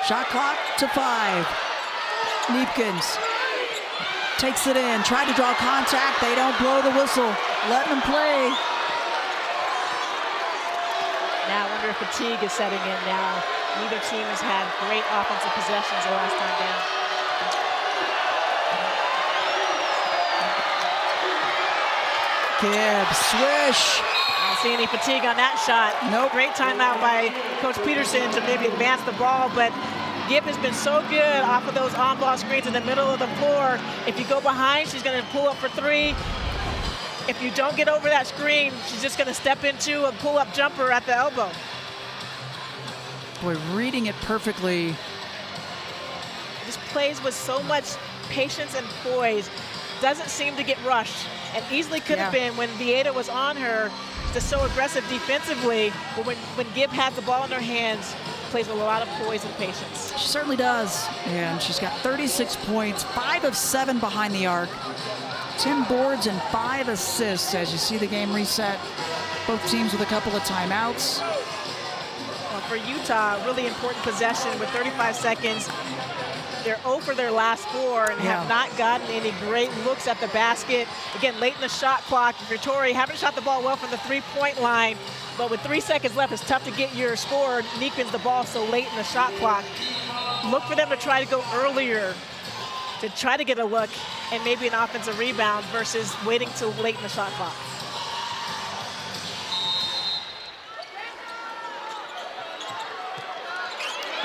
Shot clock to 5. Neepkins takes it in, tried to draw contact. They don't blow the whistle, letting them play. Now I wonder if fatigue is setting in now. Neither team has had great offensive possessions the last time down. Gibbs, swish. I don't see any fatigue on that shot. Nope. Great timeout by Coach Peterson to maybe advance the ball, but Gibb has been so good off of those on-ball screens in the middle of the floor. If you go behind, she's going to pull up for 3. If you don't get over that screen, she's just going to step into a pull-up jumper at the elbow. Boy, reading it perfectly. Just plays with so much patience and poise. Doesn't seem to get rushed, and easily could have been when Vieta was on her, just so aggressive defensively. But when Gibb has the ball in her hands, plays with a lot of poise and patience. She certainly does. And she's got 36 points, 5 of 7 behind the arc, 10 boards and 5 assists as you see the game reset. Both teams with a couple of timeouts. Well, for Utah, really important possession with 35 seconds. They're 0 for their last 4 and have not gotten any great looks at the basket. Again, late in the shot clock. Vittori haven't shot the ball well from the 3-point line, but with 3 seconds left, it's tough to get your score. Neekins the ball so late in the shot clock. Look for them to try to go earlier to try to get a look and maybe an offensive rebound versus waiting till late in the shot clock.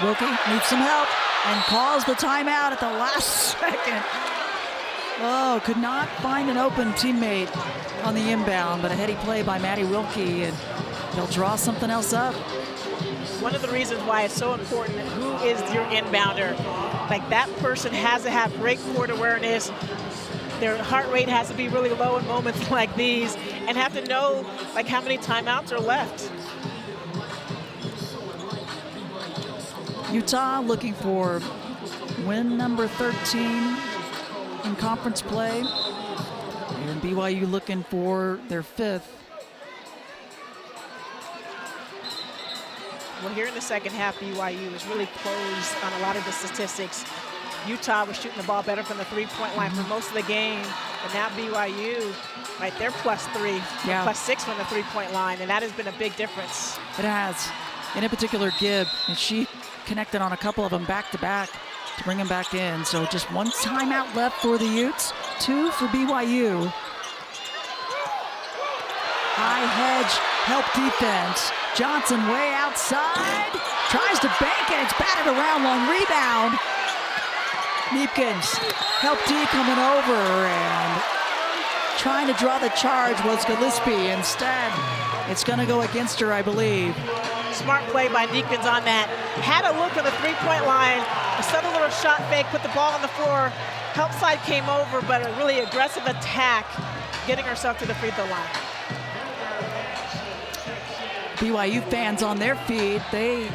Wilkie needs some help and calls the timeout at the last second. Oh, could not find an open teammate on the inbound, but a heady play by Maddie Wilkie, and they'll draw something else up. One of the reasons why it's so important, who is your inbounder? Like, that person has to have great court awareness. Their heart rate has to be really low in moments like these, and have to know like how many timeouts are left. Utah looking for win number 13 in conference play, and BYU looking for their 5th. Well, here in the second half, BYU is really close on a lot of the statistics. Utah was shooting the ball better from the 3-point line for most of the game, but now BYU, right, they're +3, +6 from the 3-point line, and that has been a big difference. It has. And in particular, Gibb, and she connected on a couple of them back-to-back to bring them back in. So just 1 timeout left for the Utes, 2 for BYU. High hedge, help defense. Johnson way outside, tries to bank it, it's batted around, long rebound. Neepkins, help D coming over, and trying to draw the charge was Gillespie. Instead, it's gonna go against her, I believe. Smart play by Neekins on that. Had a look on the 3-point line, a subtle little shot fake, put the ball on the floor. Help side came over, but a really aggressive attack, getting herself to the free throw line. BYU fans on their feed, they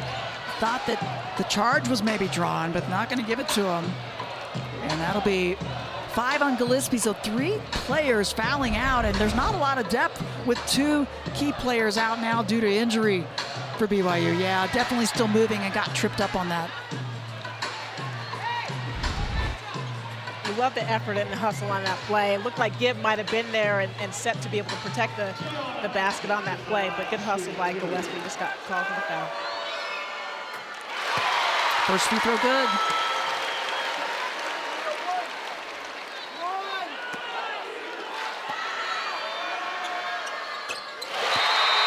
thought that the charge was maybe drawn, but not going to give it to them. And that'll be 5 on Gillespie, so 3 players fouling out, and there's not a lot of depth with 2 key players out now due to injury for BYU. Yeah, definitely still moving and got tripped up on that. We love the effort and the hustle on that play. It looked like Gibb might have been there and set to be able to protect the basket on that play, but good hustle by Gillespie, just got called for the foul. First free throw good.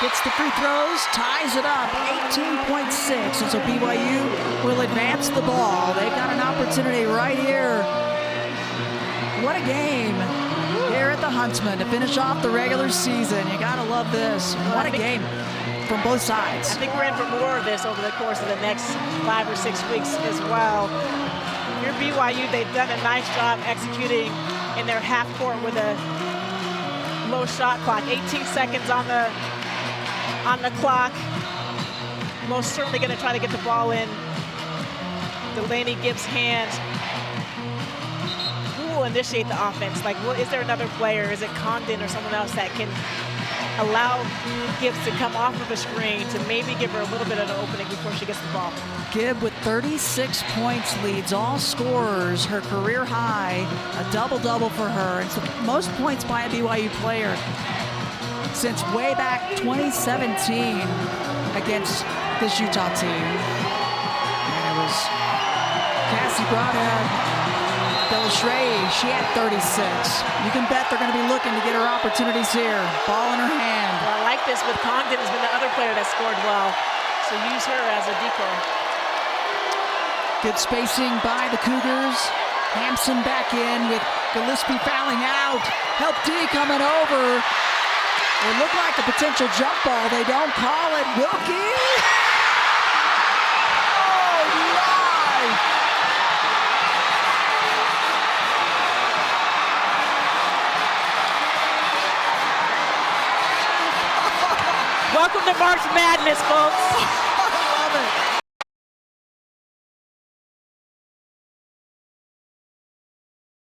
Gets the free throws, ties it up, 18.6. And so BYU will advance the ball. They've got an opportunity right here. What a game here at the Huntsman to finish off the regular season. You gotta love this. What a game from both sides. I think we're in for more of this over the course of the next 5 or 6 weeks as well. Here BYU, they've done a nice job executing in their half court with a low shot clock. 18 seconds on the clock. Most certainly going to try to get the ball in Delaney Gibbs' hands. Who will initiate the offense? Like, is there another player? Is it Condon or someone else that can allow Gibbs to come off of a screen to maybe give her a little bit of an opening before she gets the ball. Gibb with 36 points leads all scorers, her career high, a double-double for her. It's the most points by a BYU player since way back 2017 against this Utah team. And it was Cassie Brodhead. Belashray, she had 36. You can bet they're going to be looking to get her opportunities here. Ball in her hand. Well, I like this with Congdon has been the other player that scored well. So use her as a decoy. Good spacing by the Cougars. Hampson back in with Gillespie fouling out. Help D coming over. It looked like a potential jump ball. They don't call it. Wilkie. Oh, my. Welcome to March Madness, folks. I love it.